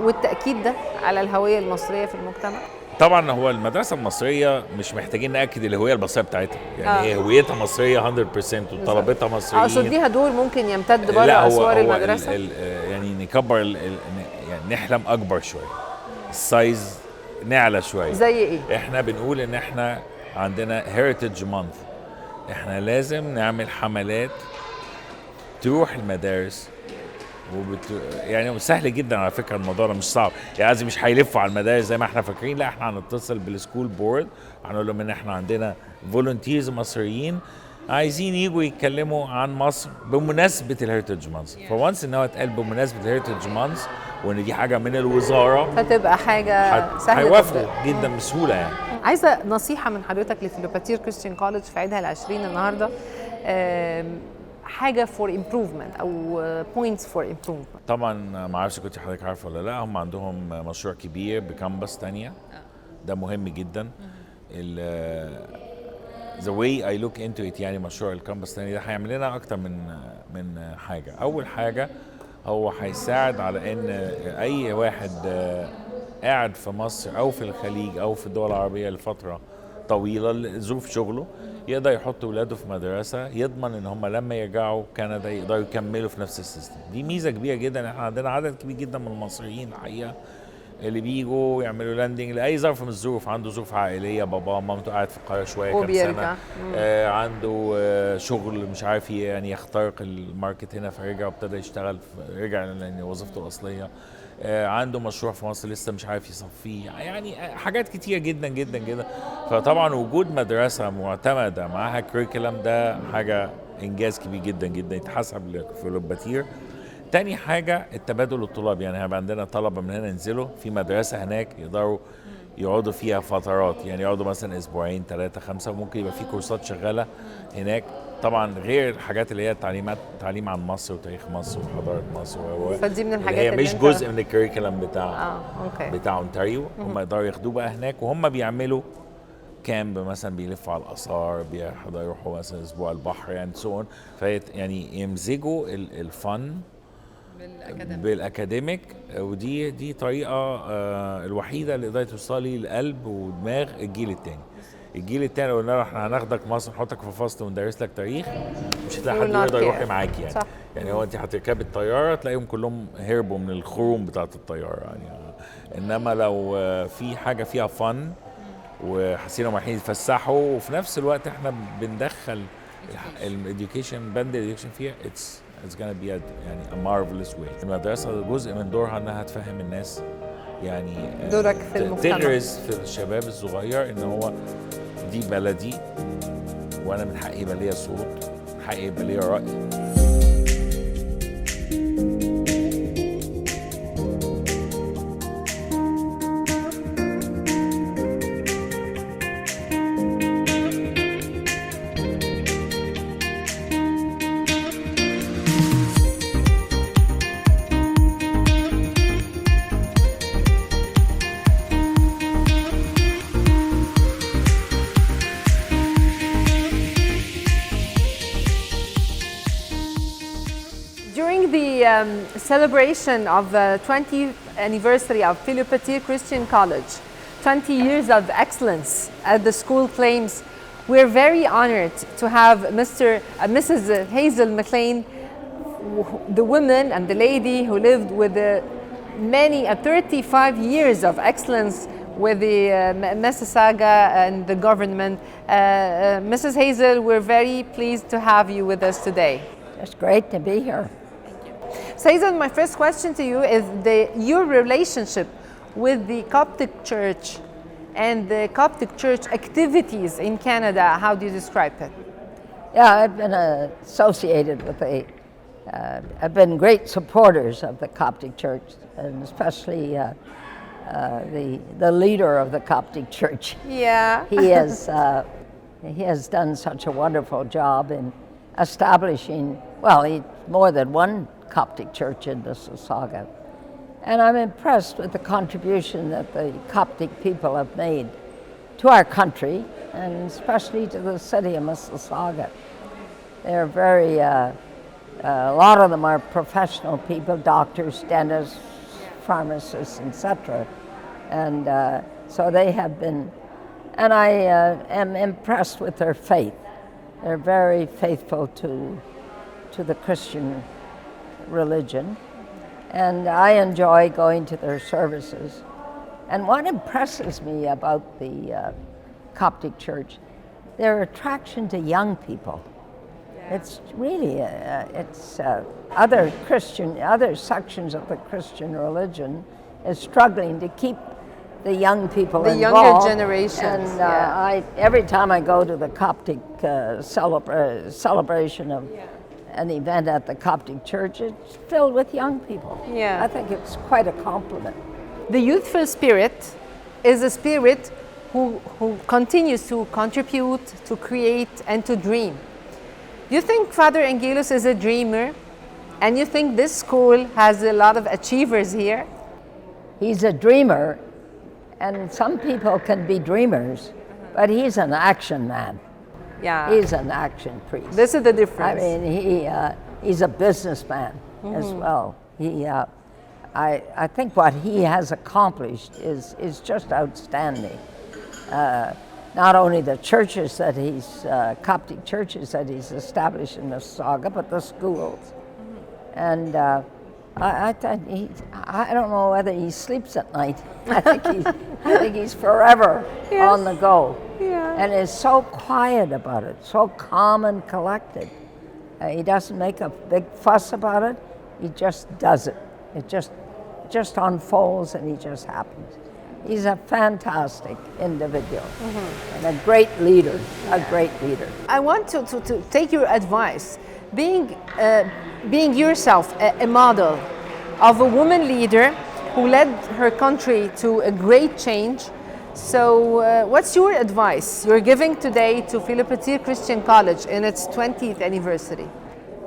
والتاكيد ده على الهويه المصريه في المجتمع؟ طبعا هو المدرسه المصريه مش محتاجين ناكد الهويه المصريه بتاعتها، يعني هي هويتها مصريه 100% وطلبتها مصريين. اقصد ليها دور ممكن يمتد بره اسوار المدرسه. يعني نكبر يعني نحلم اكبر شويه، السايز نعلى شويه. زي ايه؟ احنا بنقول ان احنا عندنا هيريتج مانث، احنا لازم نعمل حملات تروح المدارس يعني سهل جدا على فكره، الموضوع ده مش صعب، يعني مش هيلفوا على المدارس زي ما احنا فاكرين، لا احنا هنتصل بالسكول بورد، هنقول لهم ان احنا عندنا فولunteers مصريين عايزين يجوا يتكلموا عن مصر بمناسبه الهيريتج مانث. فوانس ان هو اتقال بمناسبه الهيريتج مانث وان دي حاجه من الوزاره، فتبقى حاجه سهله هيوافقوا جدا بسهوله يعني. عايزه نصيحه من حضرتك لفيلوباتير كريستيان كوليدج في عيدها ال20 النهارده، حاجه فور امبروفمنت او بوينتس فور امبروفمنت. طبعا ما اعرفش كنت حضرتك عارفه ولا لا، هم عندهم مشروع كبير بكامبس تانية، ده مهم جدا. the way I look into it، يعني مشروع الكامبس تاني ده هيعمل لنا اكتر من حاجه. اول حاجه هو هيساعد على ان اي واحد قاعد في مصر او في الخليج او في الدول العربيه لفتره طويله لظروف شغله يقدر يحط ولاده في مدرسه، يضمن ان هم لما يرجعوا كندا يقدروا يكملوا في نفس السيستم. دي ميزه كبيره جدا. احنا عندنا عدد كبير جدا من المصريين الحقيقه اللي بيجوا يعملوا لاندنج لاي ظرف من الظروف، عنده ظروف عائليه، بابا مامته قاعد في القاهره شويه كام وبيرجع. سنه، عنده شغل مش عارف يعني يخترق الماركت هنا فرجع وابتدى يشتغل، رجع لان وظيفته الاصليه. عنده مشروع في مصر لسه مش عارف يصفيه، يعني حاجات كتيره جدا جدا جدا. فطبعا وجود مدرسه معتمده معاها كريكولم ده حاجه انجاز كبير جدا جدا يتحسب لفيلوباتير. تاني حاجة التبادل الطلاب، يعني هيبقى عندنا طلبة من هنا ينزلوا في مدرسة هناك يقدروا يقعدوا فيها فترات، يعني يقعدوا مثلا أسبوعين 3 5، وممكن يبقى في كورسات شغالة هناك. طبعا غير الحاجات اللي هي تعليم عن مصر وتاريخ مصر وحضارة مصر فدي من الحاجات اللي هي اللي مش جزء من الكريكولم بتاع اونتاريو. هم يقدروا ياخدوه بقى هناك، وهم بيعملوا كامب مثلا، بيلفوا على الآثار، يروحوا مثلا أسبوع البحر يعني سون، يعني يمزجوا الفن بالاكاديميك. ودي طريقه الوحيده اللي قدرت توصلي لقلب ودماغ الجيل الثاني. الجيل الثاني لو قلنا له احنا هناخدك مصر نحطك في فصل وندرس لك تاريخ، مش هتلاقي حد يقدر يروح معاكي يعني. يعني هو انت هتركبي الطياره تلاقيهم كلهم هربوا من الخروم بتاعه الطياره يعني. انما لو في حاجه فيها فن وحسينا رايحين يتفسحوا، وفي نفس الوقت احنا بندخل الاديوكيشن بند الاديوكيشن فيها، it's gonna be يعني a marvelous way. المدرسة جزء من دورها انها تفهم الناس، يعني دورك في المجتمع، تغرس في الشباب الصغير ان هو دي بلدي وانا من حقي يبقى ليا صوت، من حقي يبقى ليا رأي. During the celebration of the 20th anniversary of Philopateer Christian College, 20 years of excellence, as the school claims, we're very honored to have Mrs. Hazel McLean, the woman and the lady who lived with many 35 years of excellence with the Mississauga and the government. Mrs. Hazel, we're very pleased to have you with us today. It's great to be here. So Hazel, my first question to you is your relationship with the Coptic Church and the Coptic Church activities in Canada. How do you describe it? Yeah, I've been associated with I've been great supporters of the Coptic Church, and especially the leader of the Coptic Church. Yeah. He has done such a wonderful job in establishing, more than one Coptic church in Mississauga. And I'm impressed with the contribution that the Coptic people have made to our country, and especially to the city of Mississauga. They're very, a lot of them are professional people, doctors, dentists, pharmacists, etc. And so they have been, and I am impressed with their faith. They're very faithful to the Christian religion, and I enjoy going to their services. And what impresses me about the Coptic Church, their attraction to young people. It's really, other sections of the Christian religion is struggling to keep the young people the involved. Younger generations. And every time I go to the Coptic celebration of an event at the Coptic Church, it's filled with young people. Yeah. I think it's quite a compliment. The youthful spirit is a spirit who continues to contribute, to create, and to dream. You think Father Angelus is a dreamer, and you think this school has a lot of achievers here? He's a dreamer, and some people can be dreamers, but he's an action man. Yeah. He's an action priest. This is the difference. I mean, he's a businessman as well. I think what he has accomplished is just outstanding. Not only the churches that Coptic churches that he's established in Mississauga, but the schools. And I don't know whether he sleeps at night. I think he's forever on the go. Yeah. And is so quiet about it, so calm and collected. He doesn't make a big fuss about it. He just does it. It just unfolds and he just happens. He's a fantastic individual and a great leader, I want to take your advice. Being yourself a model of a woman leader who led her country to a great change. So what's your advice you're giving today to Philopateer Christian College in its 20th anniversary?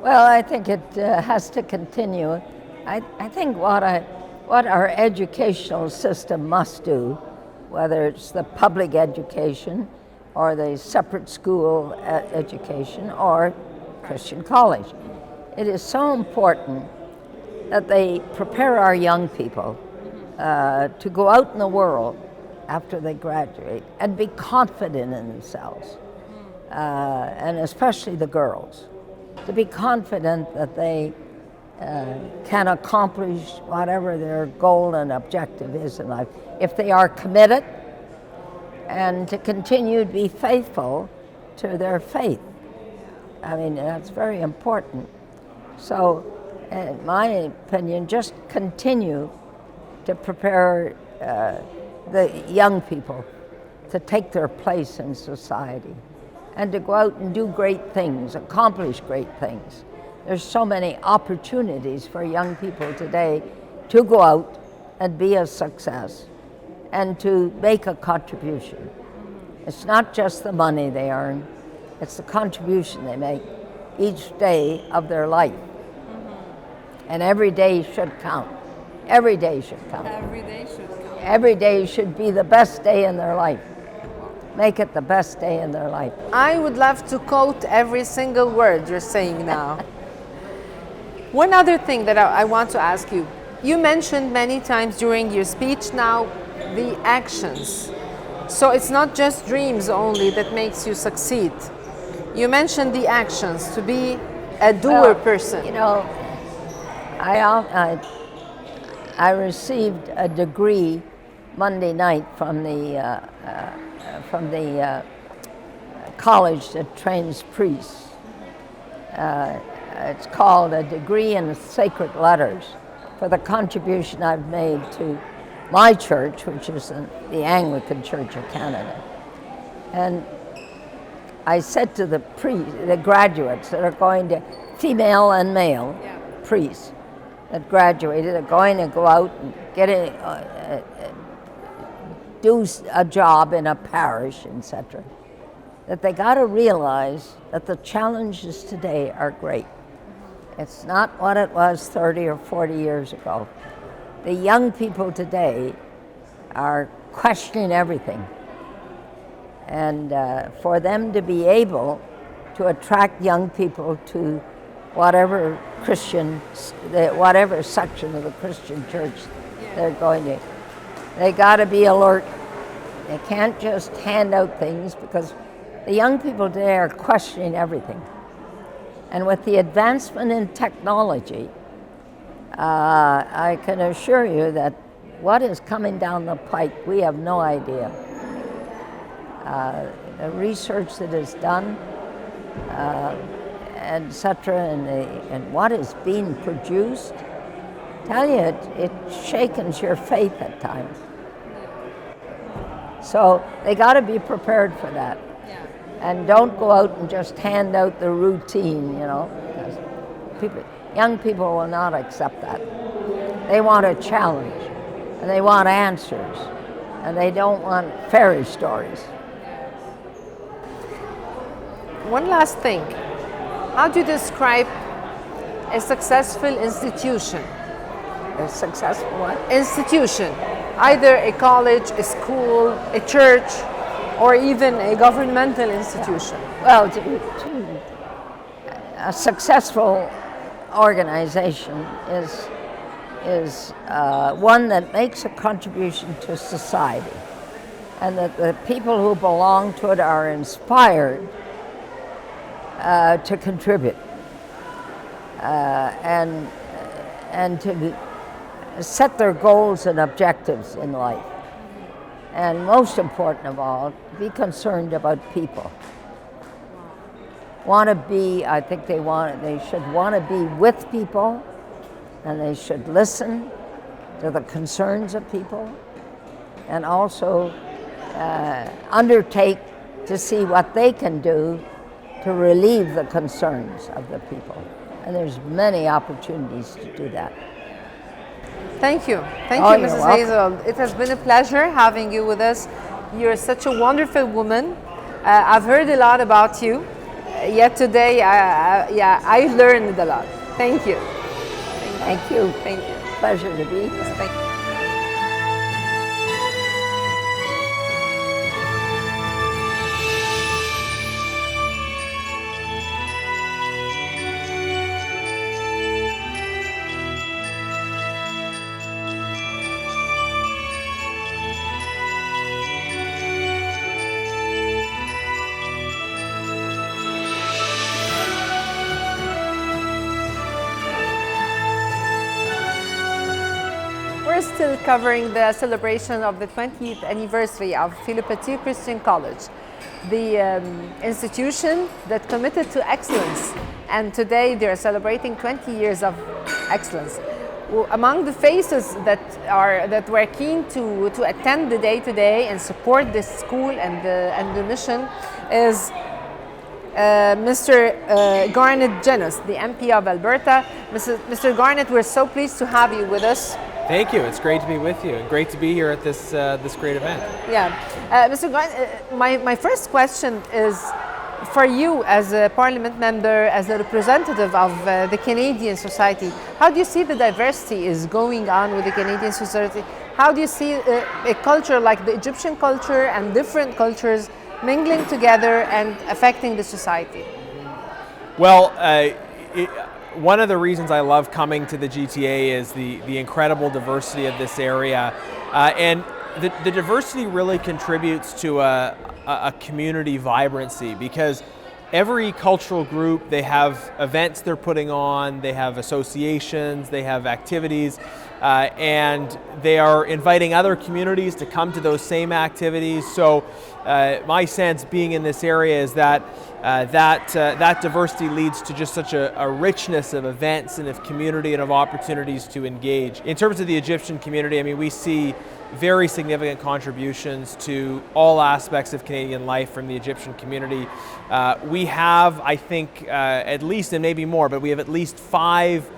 Well, I think it has to continue. I think what our educational system must do, whether it's the public education or the separate school education or Christian college, it is so important that they prepare our young people to go out in the world after they graduate and be confident in themselves, and especially the girls, to be confident that they can accomplish whatever their goal and objective is in life, if they are committed, and to continue to be faithful to their faith. I mean, that's very important. So, in my opinion, just continue to prepare the young people to take their place in society and to go out and do great things, accomplish great things. There's so many opportunities for young people today to go out and be a success and to make a contribution. It's not just the money they earn, it's the contribution they make each day of their life. And every day should count. Every day should count. Every day should count. Every day should be the best day in their life. Make it the best day in their life. I would love to quote every single word you're saying now. One other thing that I want to ask you. You mentioned many times during your speech now the actions. So it's not just dreams only that makes you succeed. You mentioned the actions, to be a doer person. You know, I received a degree Monday night from the college that trains priests. It's called a degree in sacred letters for the contribution I've made to my church, which is the Anglican Church of Canada. And I said to the graduates that are going to, female and male priests that graduated, are going to go out and do a job in a parish, etc., that they got to realize that the challenges today are great. It's not what it was 30 or 40 years ago. The young people today are questioning everything. And for them to be able to attract young people to whatever whatever section of the Christian church they're going to, they got to be alert. They can't just hand out things, because the young people today are questioning everything. And with the advancement in technology, I can assure you that what is coming down the pike, we have no idea. The research that is done, etc., and what is being produced, tell you, it shakens your faith at times. So they got to be prepared for that. And don't go out and just hand out the routine, you know, because young people will not accept that. They want a challenge, and they want answers, and they don't want fairy stories. One last thing. How do you describe a successful institution? A successful what? Institution. Either a college, a school, a church, or even a governmental institution. Well, a successful organization is one that makes a contribution to society, and that the people who belong to it are inspired to contribute, and and to set their goals and objectives in life. And most important of all, be concerned about people. I think they should want to be with people, and they should listen to the concerns of people, and also undertake to see what they can do to relieve the concerns of the people. And there's many opportunities to do that. Thank you. Thank Oh, you, you're Mrs. welcome. Hazel. It has been a pleasure having you with us. You're such a wonderful woman. I've heard a lot about you. Yet today, I learned a lot. Thank you. Thank you. Thank you. Pleasure to be here. Thank you. We're still covering the celebration of the 20th anniversary of Philopateer Christian College, the institution that committed to excellence. And today they're celebrating 20 years of excellence. Among the faces that were keen to attend the day today and support this school and the mission is Mr. Garnet Genus, the MP of Alberta. Mr. Garnet, we're so pleased to have you with us. Thank you. It's great to be with you and great to be here at this great event. Yeah. Mr. Garnet, my first question is for you as a parliament member, as a representative of the Canadian society. How do you see the diversity is going on with the Canadian society? How do you see a culture like the Egyptian culture and different cultures mingling together and affecting the society? Well, one of the reasons I love coming to the GTA is the incredible diversity of this area. And the diversity really contributes to a community vibrancy, because every cultural group, they have events they're putting on, they have associations, they have activities, and they are inviting other communities to come to those same activities. So my sense being in this area is that that diversity leads to just such a richness of events and of community and of opportunities to engage. In terms of the Egyptian community, I mean, we see very significant contributions to all aspects of Canadian life from the Egyptian community. We have, I think, at least, and maybe more, but we have at least 5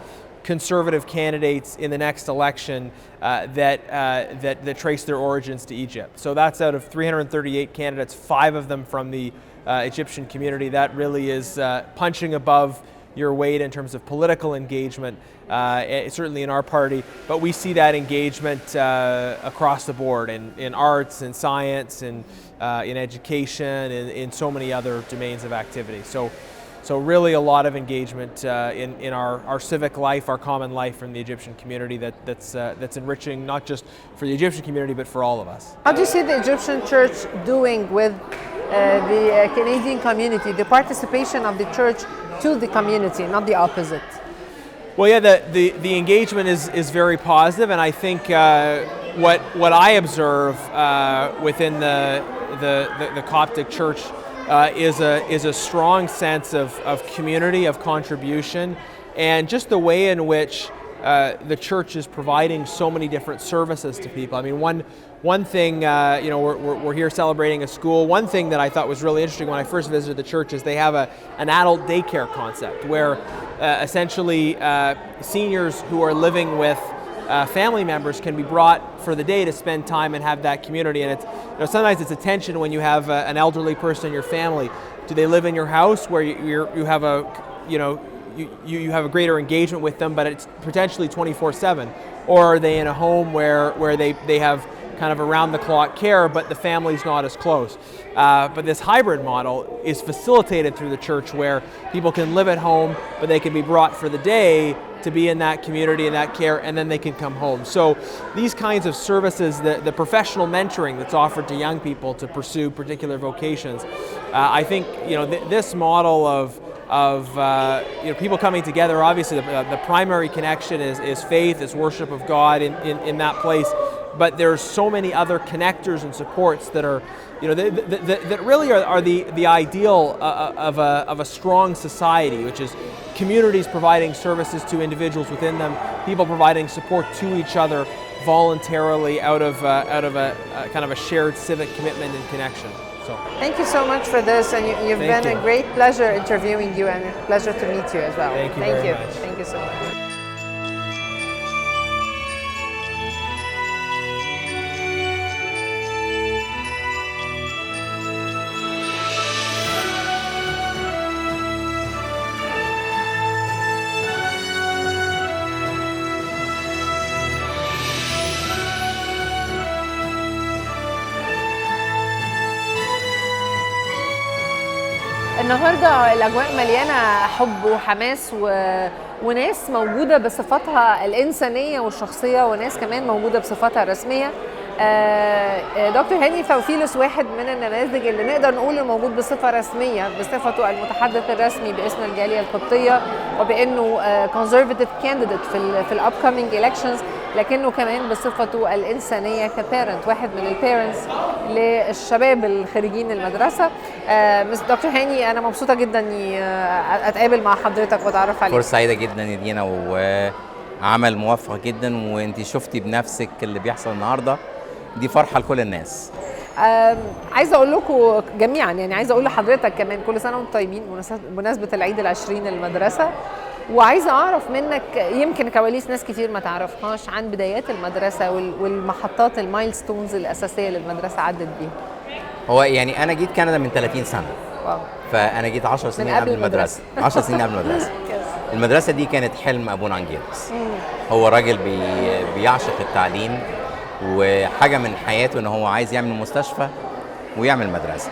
conservative candidates in the next election that trace their origins to Egypt. So that's out of 338 candidates, 5 of them from the Egyptian community. That really is punching above your weight in terms of political engagement, certainly in our party, but we see that engagement across the board in arts and science and in education and in so many other domains of activity. So really a lot of engagement in our civic life, our common life from the Egyptian community that's enriching not just for the Egyptian community but for all of us. How do you see the Egyptian church doing with the Canadian community, the participation of the church to the community, not the opposite? Well, yeah, the engagement is very positive, and I think what I observe within the Coptic Church is a strong sense of community, of contribution, and just the way in which the church is providing so many different services to people. I mean, one thing, we're here celebrating a school. One thing that I thought was really interesting when I first visited the church is they have an adult daycare concept where essentially seniors who are living with family members can be brought for the day to spend time and have that community. And it's sometimes it's a tension when you have an elderly person in your family. Do they live in your house where you have you have a greater engagement with them, but it's potentially 24/7, or are they in a home where they have kind of around-the-clock care, but the family's not as close? But this hybrid model is facilitated through the church, where people can live at home, but they can be brought for the day to be in that community and that care, and then they can come home. So these kinds of services, the professional mentoring that's offered to young people to pursue particular vocations, I think this model of of people coming together. Obviously, the primary connection is faith, is worship of God in that place. But there's so many other connectors and supports that are, that really are the ideal of a strong society, which is communities providing services to individuals within them, people providing support to each other voluntarily out of a kind of a shared civic commitment and connection. So thank you so much for this, and you've been a great pleasure interviewing you, and a pleasure to meet you as well. Thank you very much. Thank you so much. النهارده الاجواء مليانه حب وحماس وناس موجوده بصفاتها الانسانيه والشخصيه، وناس كمان موجوده بصفاتها الرسميه. دكتور هاني فوفيلوس واحد من النماذج اللي نقدر نقول موجود بصفه رسميه، بصفته المتحدث الرسمي باسم الجاليه القبطيه، وبانه كونزرفاتيف كانديديت في الابكامينج الكشنز، لكنه كمان بصفته الانسانيه كبيرنت، واحد من البيرنتس للشباب الخريجين المدرسه. دكتور هاني، انا مبسوطه جدا اني اتقابل مع حضرتك واتعرف عليك. فرصه سعيده جدا يا دينا، وعمل موفق جدا، وانت شفتي بنفسك اللي بيحصل النهارده، دي فرحه لكل الناس. عايزه اقول لكم جميعا، يعني عايزه اقول لحضرتك كمان كل سنه وانتم طيبين بمناسبه العيد العشرين للمدرسه. وعايزه اعرف منك يمكن كواليس ناس كتير ما تعرفهاش عن بدايات المدرسه والمحطات المايلستونز الاساسيه اللي المدرسه عدت بيها. هو يعني انا جيت كندا من 30 سنه. واو. فانا جيت 10 سنين قبل المدرسه. 10 سنين قبل المدرسه. المدرسه دي كانت حلم ابونا انجيلوس. هو راجل بيعشق التعليم، وحاجه من حياته ان هو عايز يعمل مستشفى ويعمل مدرسه.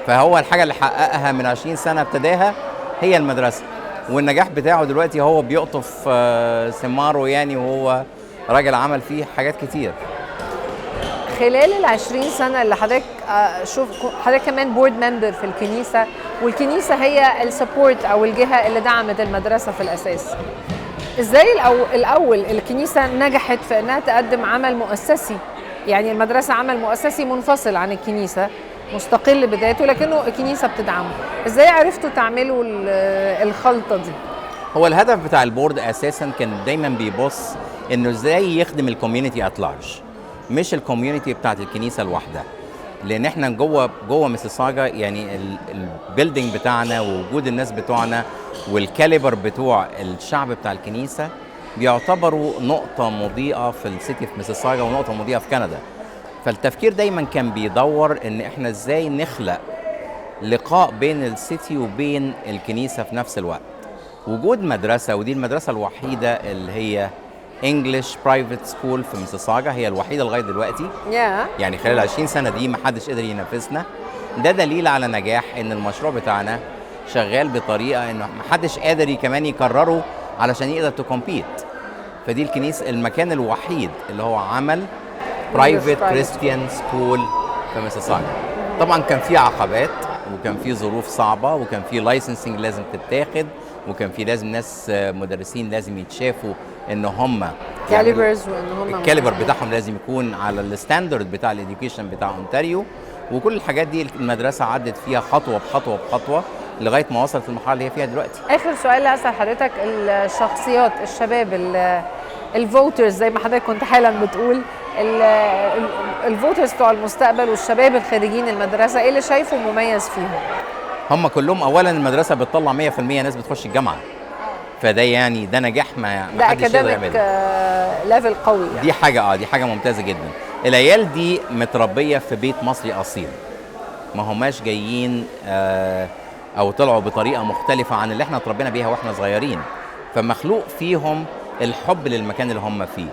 فهو الحاجه اللي حققها من 20 سنه ابتداها هي المدرسه، والنجاح بتاعه دلوقتي هو بيقطف ثماره يعني، وهو راجل عمل فيه حاجات كتير. خلال ال20 سنه اللي حضرتك حضرتك كمان بورد ممبر في الكنيسه، والكنيسه هي السبورت او الجهه اللي دعمت المدرسه في الاساس. ازاي الاول الكنيسه نجحت في انها تقدم عمل مؤسسي؟ يعني المدرسه عمل مؤسسي منفصل عن الكنيسه، مستقل بذاته، لكنه الكنيسه بتدعمه. ازاي عرفتوا تعملوا الخلطه دي؟ هو الهدف بتاع البورد اساسا كان دايما بيبص انه ازاي يخدم الكوميونتي ات لارج، مش الكوميونتي بتاعت الكنيسه لوحدها. لان احنا جوه ميسيساجا، يعني البيلدينج بتاعنا ووجود الناس بتوعنا والكاليبر بتوع الشعب بتاع الكنيسه بيعتبروا نقطه مضيئه في السيتي في ميسيساجا ونقطه مضيئه في كندا. فالتفكير دايما كان بيدور ان احنا ازاي نخلق لقاء بين السيتي وبين الكنيسه في نفس الوقت. وجود مدرسه، ودي المدرسه الوحيده اللي هي انجلش برايفت سكول في ميسيساجا، هي الوحيده لغايه دلوقتي. يعني خلال 20 سنه دي ما حدش قدر ينافسنا. ده دليل على نجاح ان المشروع بتاعنا شغال بطريقه انه ما حدش قادر كمان يكرره علشان يقدر تكمبيت. فدي الكنيسه المكان الوحيد اللي هو عمل برايفت كريستيان سكول في ميسيساجا. طبعا كان في عقبات، وكان في ظروف صعبه، وكان في لايسنسنج لازم تتاخد، وكان في لازم ناس مدرسين لازم يتشافوا ان هم كاليبرز، وان هم الكاليبر بتاعهم لازم يكون على الستاندرد بتاع الاديوكيشن بتاع اونتاريو. وكل الحاجات دي المدرسه عدت فيها خطوه بخطوه بخطوه لغايه ما وصلت للمرحله اللي هي فيها دلوقتي. اخر سؤال هسأل حضرتك، الشخصيات الشباب الفوترز زي ما حضرتك كنت حالا بتقول، الفوترز بتوع المستقبل والشباب الخريجين المدرسه، ايه اللي شايفه مميز فيهم؟ هم كلهم اولا المدرسه بتطلع 100% ناس بتخش الجامعه، فده يعني ده نجاح ما حدش يقدر يعمله. ده ليفل قوي يعني. دي حاجه ممتازه جدا. العيال دي متربيه في بيت مصري اصيل، ما هماش جايين او طلعوا بطريقه مختلفه عن اللي احنا اتربينا بيها واحنا صغيرين. فمخلوق فيهم الحب للمكان اللي هم فيه،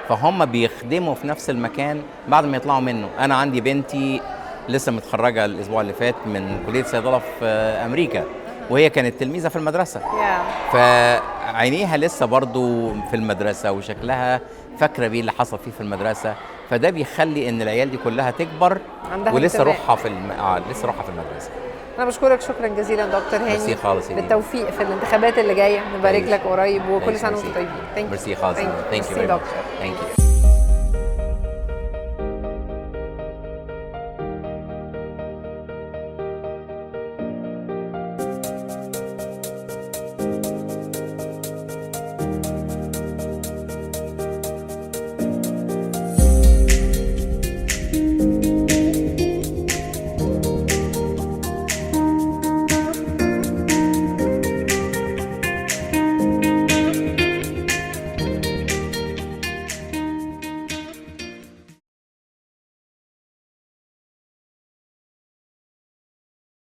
فهم بيخدموا في نفس المكان بعد ما يطلعوا منه. انا عندي بنتي لسه متخرجه الاسبوع اللي فات من كليه صيدله في امريكا، وهي كانت تلميذه في المدرسه. فعينيها لسه برضو في المدرسه، وشكلها فاكره بيه اللي حصل فيه في المدرسه. فده بيخلي ان العيال دي كلها تكبر عندها ولسه انتماء. روحها في لسه روحها في المدرسه. انا بشكرك شكرا جزيلا دكتور هاني. ميرسي خالص يا دينا. بالتوفيق في الانتخابات اللي جايه، نبارك Thanks. لك قريب وكل Thanks. سنه وانتم ميرسي. طيبين. Thank you. ميرسي خالص. Thank you. ثانك يو ميرسي فيري دكتور. ماتش. ثانك يو.